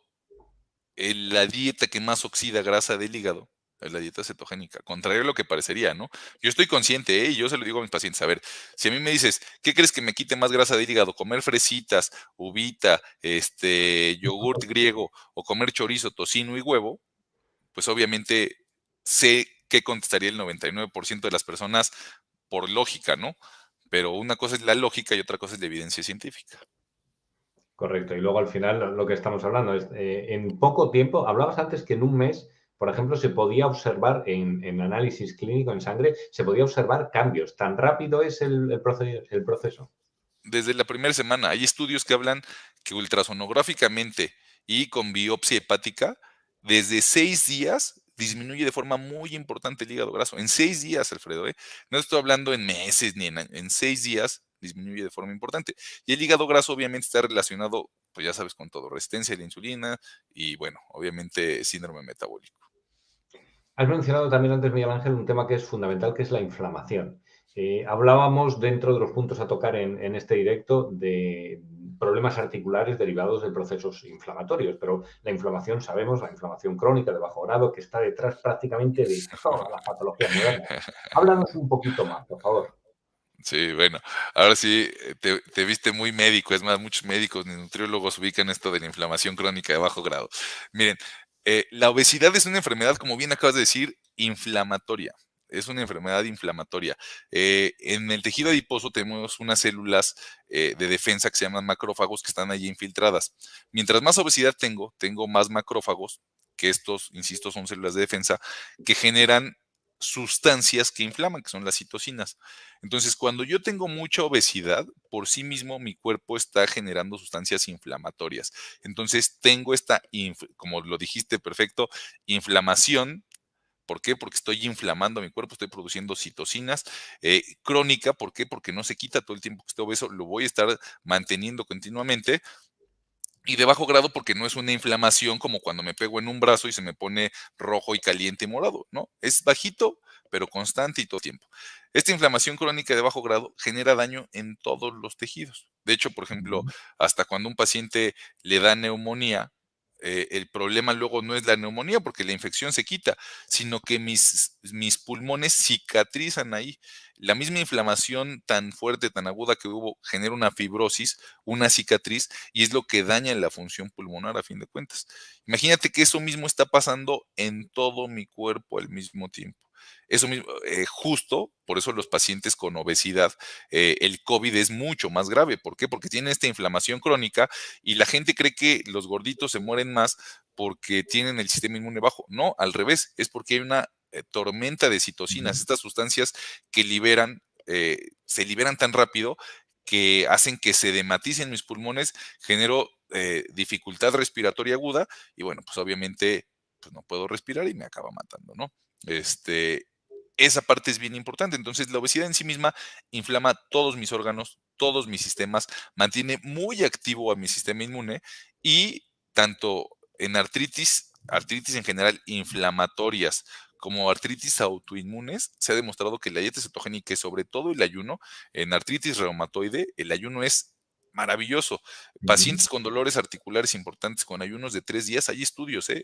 la dieta que más oxida grasa del hígado es la dieta cetogénica, contrario a lo que parecería, ¿no? Yo estoy consciente, ¿eh? Y yo se lo digo a mis pacientes, a ver, si a mí me dices, ¿qué crees que me quite más grasa del hígado? ¿Comer fresitas, uvita, yogurt griego o comer chorizo, tocino y huevo? Pues obviamente sé qué contestaría el 99% de las personas por lógica, ¿no? Pero una cosa es la lógica y otra cosa es la evidencia científica. Correcto. Y luego al final lo que estamos hablando es, en poco tiempo, hablabas antes que en un mes, por ejemplo, se podía observar en análisis clínico en sangre, se podía observar cambios. ¿Tan rápido es el proceso? Desde la primera semana hay estudios que hablan que ultrasonográficamente y con biopsia hepática, desde 6 días disminuye de forma muy importante el hígado graso. En 6 días, Alfredo, ¿eh? No estoy hablando en meses ni en 6 días disminuye de forma importante. Y el hígado graso obviamente está relacionado, pues ya sabes, con todo, resistencia a la insulina y bueno, obviamente síndrome metabólico. Has mencionado también antes, Miguel Ángel, un tema que es fundamental, que es la inflamación. Hablábamos dentro de los puntos a tocar en este directo de problemas articulares derivados de procesos inflamatorios, pero la inflamación, sabemos, la inflamación crónica de bajo grado, que está detrás prácticamente de todas las patologías modernas. Háblanos un poquito más, por favor. Sí, bueno, ahora sí te viste muy médico, es más, muchos médicos ni nutriólogos ubican esto de la inflamación crónica de bajo grado. Miren, la obesidad es una enfermedad, como bien acabas de decir, inflamatoria. Es una enfermedad inflamatoria. En el tejido adiposo tenemos unas células de defensa que se llaman macrófagos que están allí infiltradas. Mientras más obesidad tengo más macrófagos, que estos, insisto, son células de defensa, que generan sustancias que inflaman, que son las citocinas. Entonces, cuando yo tengo mucha obesidad, por sí mismo mi cuerpo está generando sustancias inflamatorias. Entonces, tengo esta, como lo dijiste perfecto, inflamación. ¿Por qué? Porque estoy inflamando mi cuerpo, estoy produciendo citocinas crónica. ¿Por qué? Porque no se quita todo el tiempo que esté obeso, lo voy a estar manteniendo continuamente y de bajo grado porque no es una inflamación como cuando me pego en un brazo y se me pone rojo y caliente y morado, ¿no? Es bajito, pero constante y todo el tiempo. Esta inflamación crónica de bajo grado genera daño en todos los tejidos. De hecho, por ejemplo, hasta cuando un paciente le da neumonía, el problema luego no es la neumonía porque la infección se quita, sino que mis pulmones cicatrizan ahí. La misma inflamación tan fuerte, tan aguda que hubo, genera una fibrosis, una cicatriz, y es lo que daña la función pulmonar a fin de cuentas. Imagínate que eso mismo está pasando en todo mi cuerpo al mismo tiempo. Eso mismo, justo por eso los pacientes con obesidad, el COVID es mucho más grave. ¿Por qué? Porque tienen esta inflamación crónica y la gente cree que los gorditos se mueren más porque tienen el sistema inmune bajo. No, al revés, es porque hay una tormenta de citocinas, estas sustancias que se liberan tan rápido que hacen que se dematicen mis pulmones, genero dificultad respiratoria aguda y bueno, pues obviamente pues no puedo respirar y me acaba matando, ¿no? Este, esa parte es bien importante. Entonces, la obesidad en sí misma inflama todos mis órganos, todos mis sistemas, mantiene muy activo a mi sistema inmune y tanto en artritis en general inflamatorias, como artritis autoinmunes, se ha demostrado que la dieta cetogénica y sobre todo el ayuno, en artritis reumatoide, el ayuno es maravilloso. Ujú. Pacientes con dolores articulares importantes con ayunos de 3 días, hay estudios, ¿eh?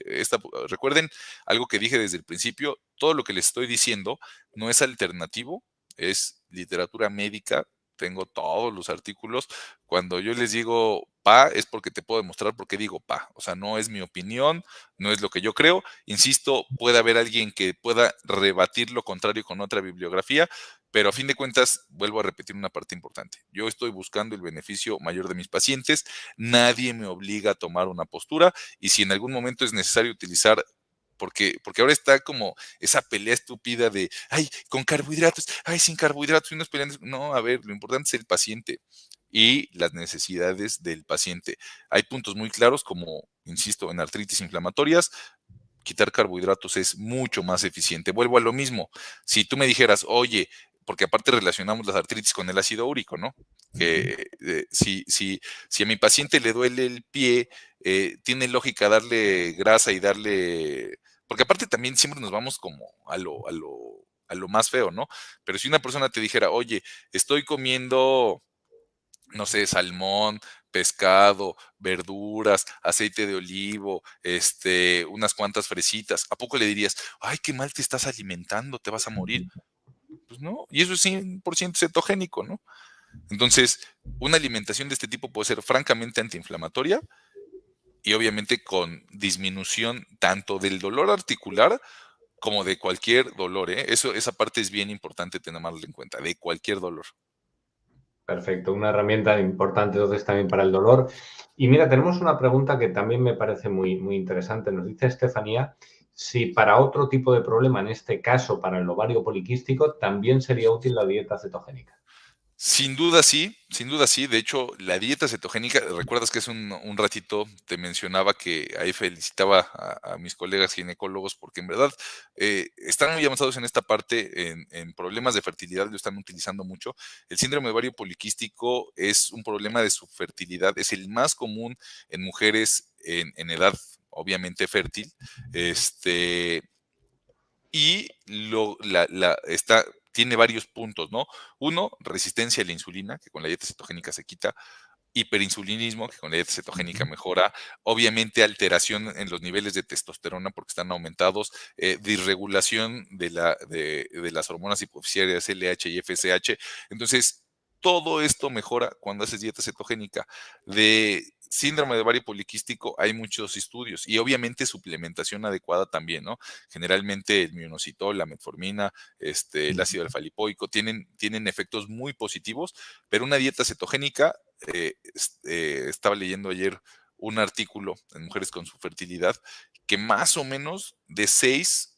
Recuerden algo que dije desde el principio, todo lo que les estoy diciendo no es alternativo, es literatura médica, tengo todos los artículos. Cuando yo les digo pa, es porque te puedo demostrar por qué digo pa. O sea, no es mi opinión, no es lo que yo creo. Insisto, puede haber alguien que pueda rebatir lo contrario con otra bibliografía, pero a fin de cuentas, vuelvo a repetir una parte importante. Yo estoy buscando el beneficio mayor de mis pacientes, nadie me obliga a tomar una postura y si en algún momento es necesario utilizar porque ahora está como esa pelea estúpida de, ay, con carbohidratos, ay, sin carbohidratos, y unos peleando. No, a ver, lo importante es el paciente y las necesidades del paciente. Hay puntos muy claros como, insisto, en artritis inflamatorias, quitar carbohidratos es mucho más eficiente. Vuelvo a lo mismo. Si tú me dijeras, oye, porque aparte relacionamos las artritis con el ácido úrico, ¿no? Ujú. Que si a mi paciente le duele el pie, tiene lógica darle grasa y darle, porque aparte también siempre nos vamos como a lo más feo, ¿no? Pero si una persona te dijera, oye, estoy comiendo no sé, salmón, pescado, verduras, aceite de olivo, unas cuantas fresitas, ¿a poco le dirías, ay, qué mal te estás alimentando, te vas a morir? Pues no, y eso es 100% cetogénico, ¿no? Entonces, una alimentación de este tipo puede ser francamente antiinflamatoria y obviamente con disminución tanto del dolor articular como de cualquier dolor, ¿eh? Esa parte es bien importante tenerla en cuenta, de cualquier dolor. Perfecto, una herramienta importante entonces también para el dolor. Y mira, tenemos una pregunta que también me parece muy, muy interesante. Nos dice Estefanía si para otro tipo de problema, en este caso para el ovario poliquístico, también sería útil la dieta cetogénica. Sin duda sí, sin duda sí. De hecho, la dieta cetogénica, recuerdas que hace un ratito te mencionaba que ahí felicitaba a mis colegas ginecólogos porque en verdad están muy avanzados en esta parte, en problemas de fertilidad, lo están utilizando mucho. El síndrome ovario poliquístico es un problema de su fertilidad, es el más común en mujeres en edad obviamente fértil. Este, y tiene varios puntos, ¿no? Uno, resistencia a la insulina, que con la dieta cetogénica se quita, hiperinsulinismo, que con la dieta cetogénica Ujú. mejora, obviamente alteración en los niveles de testosterona porque están aumentados, disregulación de las hormonas hipofisarias LH y FSH. Entonces, todo esto mejora cuando haces dieta cetogénica. De síndrome de ovario poliquístico hay muchos estudios y obviamente suplementación adecuada también, ¿no? Generalmente el minoxidil, la metformina, el ácido alfa-lipoico tienen efectos muy positivos, pero una dieta cetogénica estaba leyendo ayer un artículo en Mujeres con su fertilidad que más o menos de 6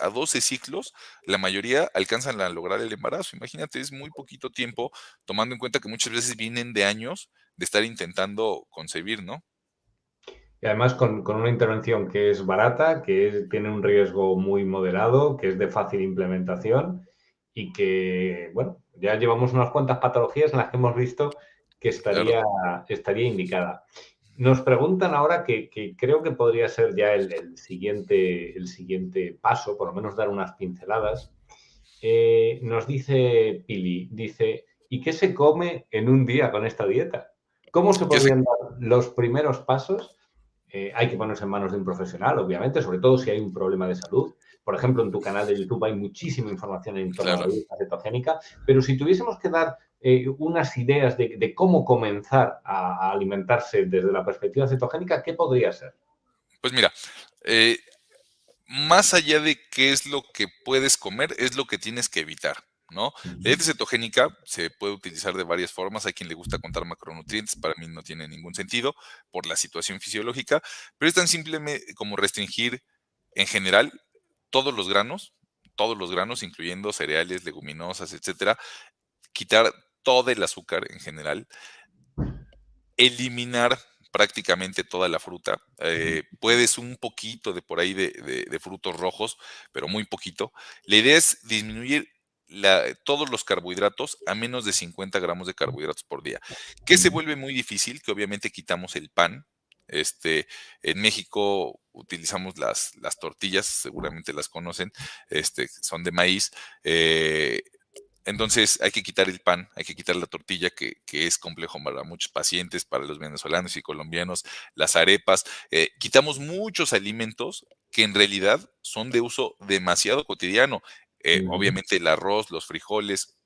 a 12 ciclos, la mayoría alcanzan a lograr el embarazo. Imagínate, es muy poquito tiempo, tomando en cuenta que muchas veces vienen de años de estar intentando concebir, ¿no? Y además con una intervención que es barata, tiene un riesgo muy moderado, que es de fácil implementación y que, bueno, ya llevamos unas cuantas patologías en las que hemos visto que Claro. estaría indicada. Nos preguntan ahora que creo que podría ser ya el siguiente paso, por lo menos dar unas pinceladas. Nos dice Pili, dice, ¿y qué se come en un día con esta dieta? ¿Cómo se ¿Qué se- podrían dar los primeros pasos? Hay que ponerse en manos de un profesional, obviamente, sobre todo si hay un problema de salud. Por ejemplo, en tu canal de YouTube hay muchísima información en torno a la Claro. dieta cetogénica, pero si tuviésemos que dar unas ideas de cómo comenzar a alimentarse desde la perspectiva cetogénica, ¿qué podría ser? Pues mira, eh, más allá de qué es lo que puedes comer, es lo que tienes que evitar, ¿no? La Ujú. dieta cetogénica se puede utilizar de varias formas. Hay quien le gusta contar macronutrientes, para mí no tiene ningún sentido por la situación fisiológica, pero es tan simple como restringir en general todos los granos, incluyendo cereales, leguminosas, etcétera, quitar todo el azúcar en general, eliminar prácticamente toda la fruta. Puedes un poquito de por ahí de frutos rojos, pero muy poquito. La idea es disminuir todos los carbohidratos a menos de 50 gramos de carbohidratos por día. ¿Qué se Ujú. vuelve muy difícil? Que obviamente quitamos el pan, En México utilizamos las tortillas, seguramente las conocen, son de maíz. Entonces hay que quitar el pan, hay que quitar la tortilla, que es complejo para muchos pacientes, para los venezolanos y colombianos, las arepas. Quitamos muchos alimentos que en realidad son de uso demasiado cotidiano. Ujú. Obviamente el arroz, los frijoles.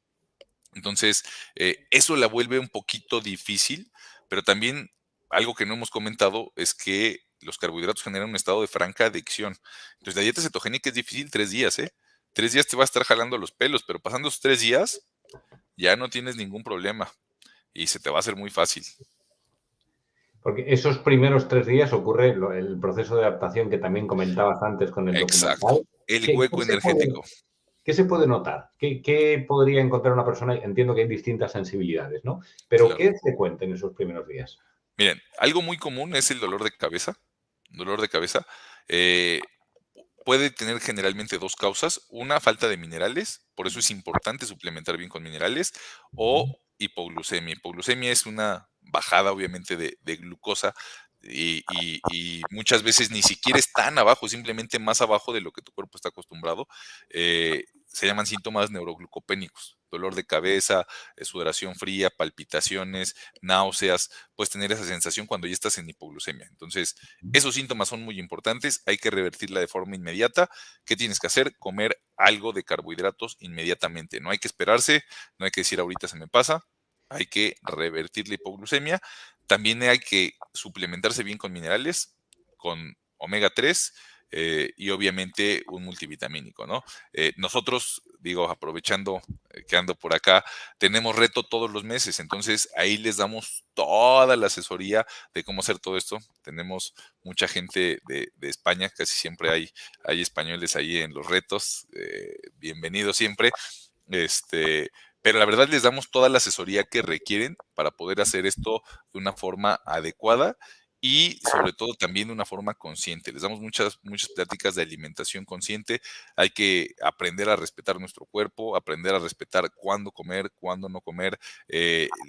Entonces, eso la vuelve un poquito difícil, pero también algo que no hemos comentado es que los carbohidratos generan un estado de franca adicción. Entonces, la dieta cetogénica es difícil 3 días, ¿eh? 3 días te va a estar jalando los pelos, pero pasando esos 3 días ya no tienes ningún problema y se te va a hacer muy fácil. Porque esos primeros 3 días ocurre el proceso de adaptación que también comentabas antes con el Exacto. documental. El ¿Qué, qué hueco se puede, energético, qué se puede notar? ¿Qué podría encontrar una persona? Entiendo que hay distintas sensibilidades, ¿no? Pero ¿qué claro. es frecuente en esos primeros días? Miren, algo muy común es el dolor de cabeza. Dolor de cabeza. eh, Puede tener generalmente dos causas. Una, falta de minerales, por eso es importante suplementar bien con minerales, o Ujú, hipoglucemia. Hipoglucemia es una bajada, obviamente, de glucosa y muchas veces ni siquiera es tan abajo, simplemente más abajo de lo que tu cuerpo está acostumbrado. Se llaman síntomas neuroglucopénicos, dolor de cabeza, sudoración fría, palpitaciones, náuseas, puedes tener esa sensación cuando ya estás en hipoglucemia. Entonces, ujú. esos síntomas son muy importantes, hay que revertirla de forma inmediata. ¿Qué tienes que hacer? Comer algo de carbohidratos inmediatamente. No hay que esperarse, no hay que decir ahorita se me pasa, hay que revertir la hipoglucemia. También hay que suplementarse bien con minerales, con omega 3 y obviamente un multivitamínico, ¿no? Nosotros, digo, aprovechando que ando por acá, tenemos reto todos los meses, entonces ahí les damos toda la asesoría de cómo hacer todo esto. Tenemos mucha gente de España, casi siempre hay españoles ahí en los retos, bienvenidos siempre, pero la verdad les damos toda la asesoría que requieren para poder hacer esto de una forma adecuada y sobre todo también de una forma consciente. Les damos muchas pláticas de alimentación consciente. Hay que aprender a respetar nuestro cuerpo, aprender a respetar cuándo comer, cuándo no comer.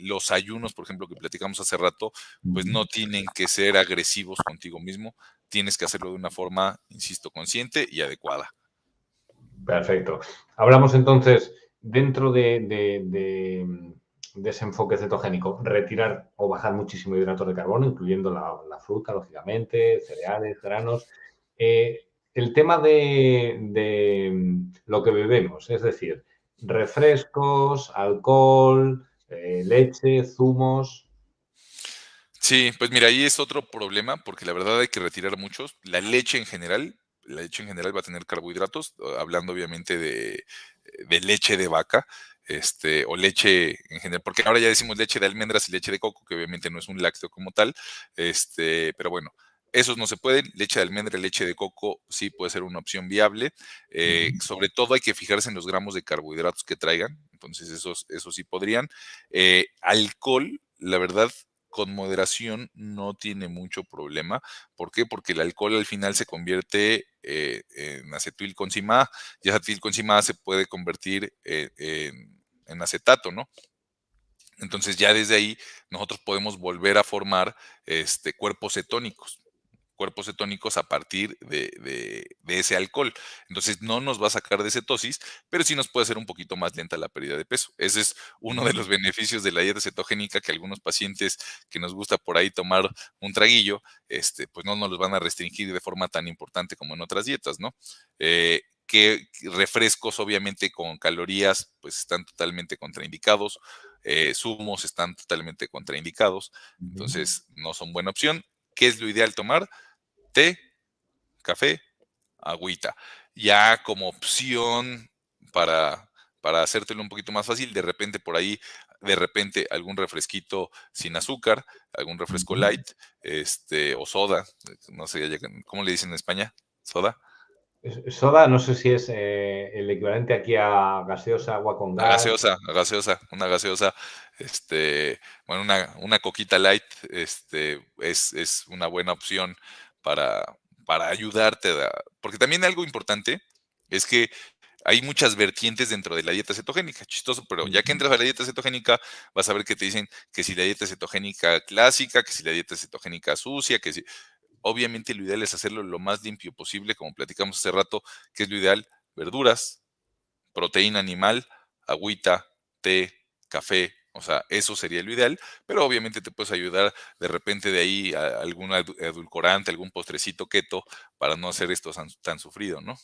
Los ayunos, por ejemplo, que platicamos hace rato, pues Ujú. no tienen que ser agresivos contigo mismo. Tienes que hacerlo de una forma, insisto, consciente y adecuada. Perfecto. Hablamos entonces, dentro de ese enfoque cetogénico, retirar o bajar muchísimo hidratos de carbono, incluyendo la fruta, lógicamente, cereales, granos. El tema de lo que bebemos, es decir, refrescos, alcohol, leche, zumos. Sí, pues mira, ahí es otro problema, porque la verdad hay que retirar muchos. La leche en general va a tener carbohidratos, hablando obviamente de leche de vaca, o leche en general, porque ahora ya decimos leche de almendras y leche de coco, que obviamente no es un lácteo como tal, pero bueno, esos no se pueden. Leche de almendra, leche de coco sí puede ser una opción viable. Ujú, Sobre todo hay que fijarse en los gramos de carbohidratos que traigan, entonces esos sí podrían. Alcohol, la verdad, con moderación no tiene mucho problema. ¿Por qué? Porque el alcohol al final se convierte en acetilconcima y acetilconcima se puede convertir en acetato, ¿no? Entonces ya desde ahí nosotros podemos volver a formar cuerpos cetónicos a partir de ese alcohol. Entonces no nos va a sacar de cetosis, pero sí nos puede hacer un poquito más lenta la pérdida de peso. Ese es uno de ujú, los beneficios de la dieta cetogénica, que algunos pacientes que nos gusta por ahí tomar un traguillo, pues no nos los van a restringir de forma tan importante como en otras dietas, ¿no? Que refrescos, obviamente, con calorías, pues están totalmente contraindicados. Zumos están totalmente contraindicados, ujú. entonces no son buena opción. ¿Qué es lo ideal tomar? Té, café, agüita. Ya como opción para, para hacértelo un poquito más fácil, de repente algún refresquito sin azúcar, algún refresco Ujú. light, o soda, no sé, ¿cómo le dicen en España? ¿Soda? Soda, no sé si es el equivalente aquí a gaseosa, agua con gas. Una gaseosa, bueno, una coquita light, es una buena opción para, para ayudarte, porque también algo importante es que hay muchas vertientes dentro de la dieta cetogénica, chistoso, pero ya que Ujú. entras a la dieta cetogénica, vas a ver que te dicen que si la dieta cetogénica clásica, que si la dieta cetogénica sucia, que si obviamente lo ideal es hacerlo lo más limpio posible, como platicamos hace rato, que es lo ideal, verduras, proteína animal, agüita, té, café, o sea, eso sería lo ideal, pero obviamente te puedes ayudar de repente de ahí a algún edulcorante, algún postrecito keto para no hacer esto tan sufrido, ¿no?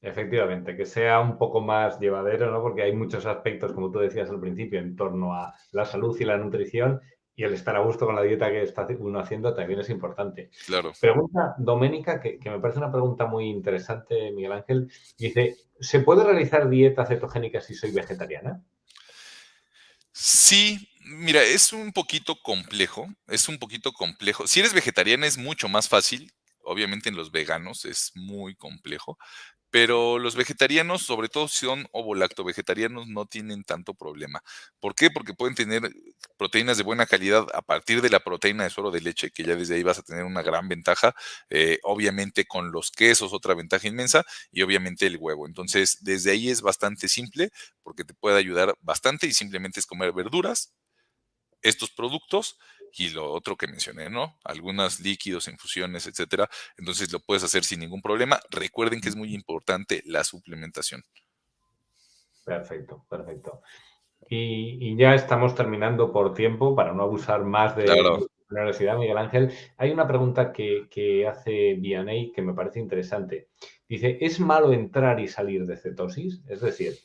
Efectivamente, que sea un poco más llevadero, ¿no? Porque hay muchos aspectos, como tú decías al principio, en torno a la salud y la nutrición, y el estar a gusto con la dieta que está uno haciendo también es importante. Claro. Pregunta Doménica, que me parece una pregunta muy interesante, Miguel Ángel. Dice, ¿se puede realizar dieta cetogénica si soy vegetariana? Sí, mira, es un poquito complejo, es un poquito complejo. Si eres vegetariana es mucho más fácil, obviamente en los veganos es muy complejo, pero los vegetarianos, sobre todo si son ovo-lacto vegetarianos, no tienen tanto problema. ¿Por qué? Porque pueden tener proteínas de buena calidad a partir de la proteína de suero de leche, que ya desde ahí vas a tener una gran ventaja. Obviamente con los quesos, otra ventaja inmensa, y obviamente el huevo. Entonces, desde ahí es bastante simple, porque te puede ayudar bastante y simplemente es comer verduras, estos productos y lo otro que mencioné, ¿no? Algunos líquidos, infusiones, etcétera. Entonces lo puedes hacer sin ningún problema. Recuerden que es muy importante la suplementación. Perfecto, perfecto. Y ya estamos terminando por tiempo, para no abusar más de Claro. tu generosidad, Miguel Ángel. Hay una pregunta que hace Vianney que me parece interesante. Dice, ¿es malo entrar y salir de cetosis? Es decir,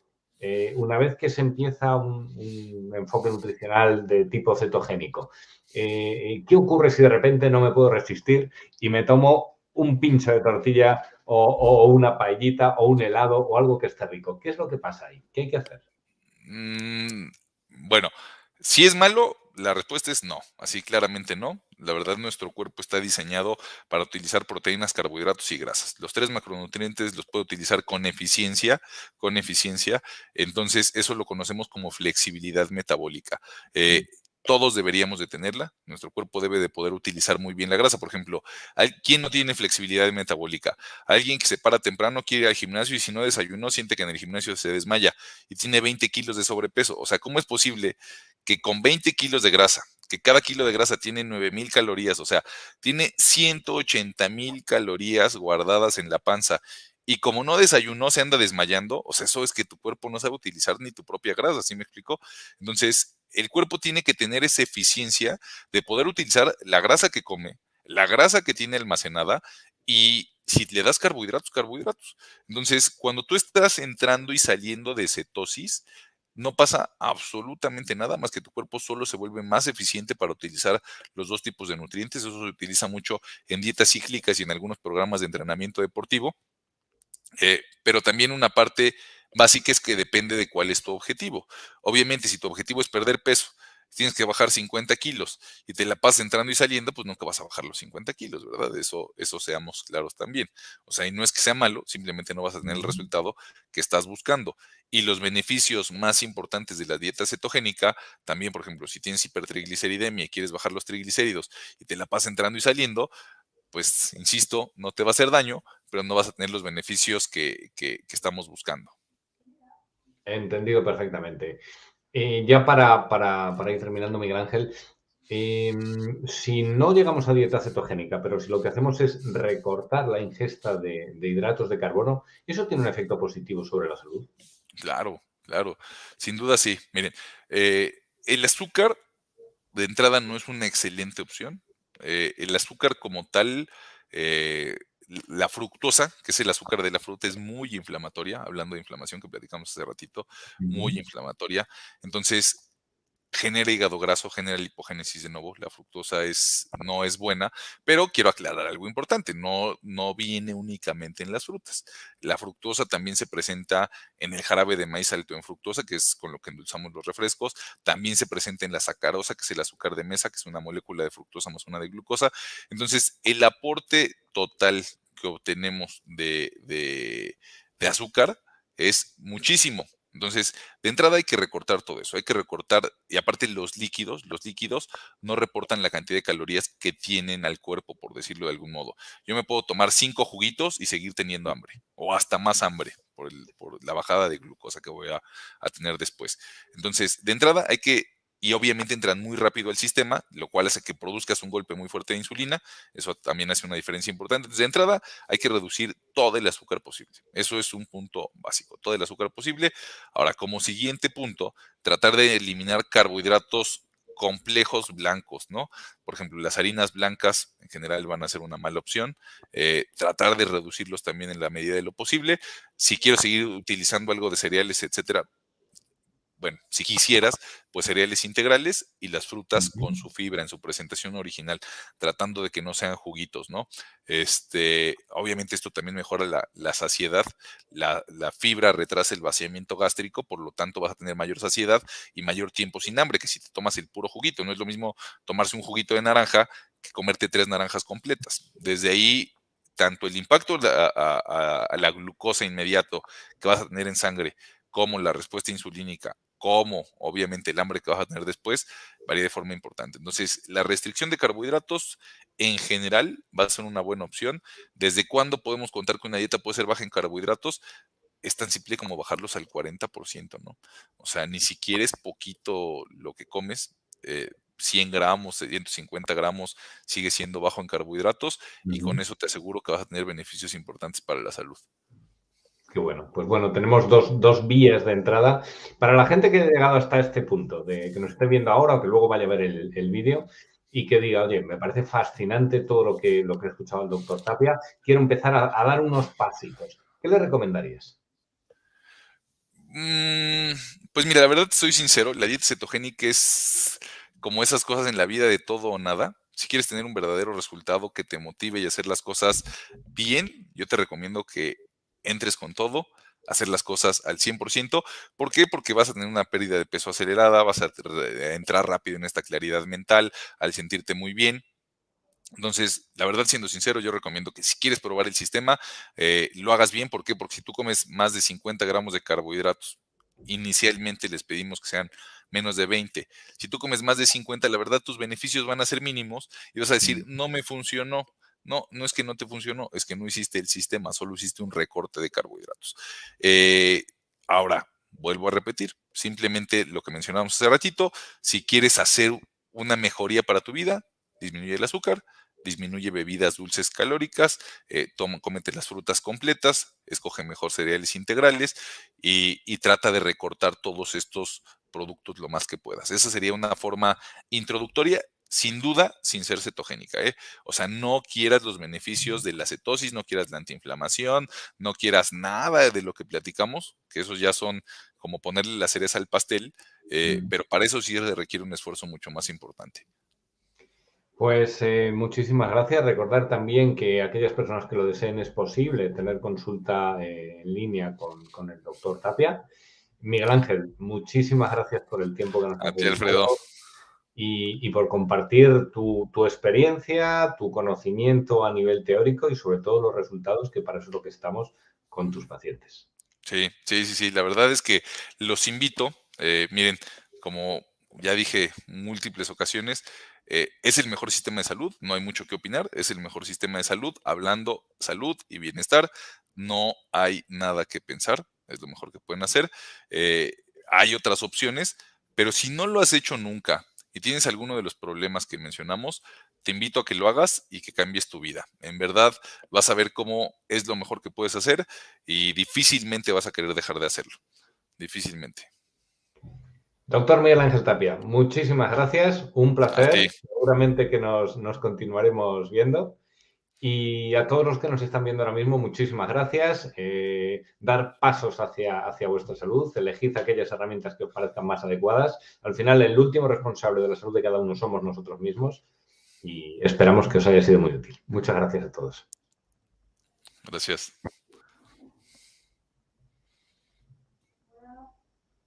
una vez que se empieza un enfoque nutricional de tipo cetogénico, ¿qué ocurre si de repente no me puedo resistir y me tomo un pincho de tortilla o una paellita o un helado o algo que esté rico? ¿Qué es lo que pasa ahí? ¿Qué hay que hacer? Mm, bueno, si es malo, la respuesta es no. Así claramente no. La verdad, nuestro cuerpo está diseñado para utilizar proteínas, carbohidratos y grasas. Los tres macronutrientes los puede utilizar con eficiencia, con eficiencia. Entonces, eso lo conocemos como flexibilidad metabólica. Todos deberíamos de tenerla. Nuestro cuerpo debe de poder utilizar muy bien la grasa. Por ejemplo, ¿quién no tiene flexibilidad metabólica? Alguien que se para temprano, quiere ir al gimnasio y si no desayunó, siente que en el gimnasio se desmaya y tiene 20 kilos de sobrepeso. O sea, ¿cómo es posible que con 20 kilos de grasa, que cada kilo de grasa tiene 9,000 calorías, o sea, tiene 180,000 calorías guardadas en la panza, y como no desayunó, se anda desmayando? O sea, eso es que tu cuerpo no sabe utilizar ni tu propia grasa, ¿sí me explico? Entonces, el cuerpo tiene que tener esa eficiencia de poder utilizar la grasa que come, la grasa que tiene almacenada, y si le das carbohidratos, carbohidratos. Entonces, cuando tú estás entrando y saliendo de cetosis, no pasa absolutamente nada más que tu cuerpo solo se vuelve más eficiente para utilizar los dos tipos de nutrientes. Eso se utiliza mucho en dietas cíclicas y en algunos programas de entrenamiento deportivo. Pero también una parte básica es que depende de cuál es tu objetivo. Obviamente, si tu objetivo es perder peso, tienes que bajar 50 kilos y te la pasas entrando y saliendo, pues nunca vas a bajar los 50 kilos, ¿verdad? Eso seamos claros también. O sea, y no es que sea malo, simplemente no vas a tener el Ujú. resultado que estás buscando. Y los beneficios más importantes de la dieta cetogénica, también, por ejemplo, si tienes hipertrigliceridemia y quieres bajar los triglicéridos y te la pasas entrando y saliendo, pues, insisto, no te va a hacer daño, pero no vas a tener los beneficios que estamos buscando. Entendido perfectamente. Ya para ir terminando, Miguel Ángel, si no llegamos a dieta cetogénica, pero si lo que hacemos es recortar la ingesta de hidratos de carbono, ¿eso tiene un efecto positivo sobre la salud? Claro, claro, sin duda sí. Miren, el azúcar de entrada no es una excelente opción. El azúcar como tal, eh, la fructosa, que es el azúcar de la fruta, es muy inflamatoria, hablando de inflamación que platicamos hace ratito, muy Ujú. inflamatoria. Entonces, genera hígado graso, genera lipogénesis de nuevo. La fructosa no es buena, pero quiero aclarar algo importante, no viene únicamente en las frutas. La fructosa también se presenta en el jarabe de maíz alto en fructosa, que es con lo que endulzamos los refrescos. También se presenta en la sacarosa, que es el azúcar de mesa, que es una molécula de fructosa más una de glucosa. Entonces, el aporte total que obtenemos de azúcar es muchísimo. Entonces, de entrada hay que recortar todo eso, hay que recortar, y aparte los líquidos no reportan la cantidad de calorías que tienen al cuerpo, por decirlo de algún modo. Yo me puedo tomar 5 juguitos y seguir teniendo hambre, o hasta más hambre. por la bajada de glucosa que voy a tener después. Entonces, de entrada hay que, y obviamente entran muy rápido al sistema, lo cual hace que produzcas un golpe muy fuerte de insulina. Eso también hace una diferencia importante. Entonces, de entrada hay que reducir todo el azúcar posible. Eso es un punto básico, todo el azúcar posible. Ahora, como siguiente punto, tratar de eliminar carbohidratos complejos blancos, ¿no? Por ejemplo, las harinas blancas en general van a ser una mala opción. Tratar de reducirlos también en la medida de lo posible. Si quiero seguir utilizando algo de cereales, etcétera, bueno, si quisieras, pues cereales integrales y las frutas con su fibra en su presentación original, tratando de que no sean juguitos, ¿no? Obviamente esto también mejora la saciedad, la fibra retrasa el vaciamiento gástrico, por lo tanto vas a tener mayor saciedad y mayor tiempo sin hambre que si te tomas el puro juguito. No es lo mismo tomarse un juguito de naranja que comerte 3 naranjas completas. Desde ahí, tanto el impacto a la glucosa inmediato que vas a tener en sangre, como la respuesta insulínica, como obviamente el hambre que vas a tener después, varía de forma importante. Entonces, la restricción de carbohidratos en general va a ser una buena opción. ¿Desde cuándo podemos contar que una dieta puede ser baja en carbohidratos? Es tan simple como bajarlos al 40%, ¿no? O sea, ni siquiera es poquito lo que comes. 100 gramos, 150 gramos sigue siendo bajo en carbohidratos y con eso te aseguro que vas a tener beneficios importantes para la salud. Qué bueno. Pues bueno, tenemos dos vías de entrada. Para la gente que ha llegado hasta este punto, de que nos esté viendo ahora o que luego vaya a ver el vídeo y que diga, oye, me parece fascinante todo lo que he escuchado al doctor Tapia, quiero empezar a dar unos pasitos. ¿Qué le recomendarías? Mm, pues mira, la verdad soy sincero, la dieta cetogénica es como esas cosas en la vida de todo o nada. Si quieres tener un verdadero resultado que te motive y hacer las cosas bien, yo te recomiendo que entres con todo, hacer las cosas al 100%. ¿Por qué? Porque vas a tener una pérdida de peso acelerada, vas a entrar rápido en esta claridad mental, al sentirte muy bien. Entonces, la verdad, siendo sincero, yo recomiendo que si quieres probar el sistema, lo hagas bien. ¿Por qué? Porque si tú comes más de 50 gramos de carbohidratos, inicialmente les pedimos que sean menos de 20. Si tú comes más de 50, la verdad, tus beneficios van a ser mínimos y vas a decir, no me funcionó. No, no es que no te funcionó, es que no hiciste el sistema, solo hiciste un recorte de carbohidratos. Eh, Ahora, vuelvo a repetir, simplemente lo que mencionábamos hace ratito, si quieres hacer una mejoría para tu vida, disminuye el azúcar, disminuye bebidas dulces calóricas, cómete las frutas completas, escoge mejor cereales integrales y trata de recortar todos estos productos lo más que puedas. Esa sería una forma introductoria, sin duda, sin ser cetogénica, ¿eh? O sea, no quieras los beneficios de la cetosis, no quieras la antiinflamación, no quieras nada de lo que platicamos, que esos ya son como ponerle la cereza al pastel, pero para eso sí se requiere un esfuerzo mucho más importante. Pues muchísimas gracias. Recordar también que aquellas personas que lo deseen es posible tener consulta en línea con el doctor Tapia. Miguel Ángel, muchísimas gracias por el tiempo que nos A has ti, Alfredo. dedicado y por compartir tu experiencia, tu conocimiento a nivel teórico y sobre todo los resultados, que para eso es lo que estamos con tus pacientes. Sí, sí, sí, sí. La verdad es que los invito, miren, como ya dije múltiples ocasiones, es el mejor sistema de salud, no hay mucho que opinar, es el mejor sistema de salud, hablando salud y bienestar, no hay nada que pensar, es lo mejor que pueden hacer. Eh, Hay otras opciones, pero si no lo has hecho nunca y tienes alguno de los problemas que mencionamos, te invito a que lo hagas y que cambies tu vida. En verdad, vas a ver cómo es lo mejor que puedes hacer y difícilmente vas a querer dejar de hacerlo. Difícilmente. Doctor Miguel Ángel Tapia, muchísimas gracias, un A ti. placer. Seguramente que nos continuaremos viendo. Y a todos los que nos están viendo ahora mismo, muchísimas gracias. Dar pasos hacia vuestra salud, elegid aquellas herramientas que os parezcan más adecuadas. Al final, el último responsable de la salud de cada uno somos nosotros mismos y esperamos que os haya sido muy útil. Muchas gracias a todos. Gracias.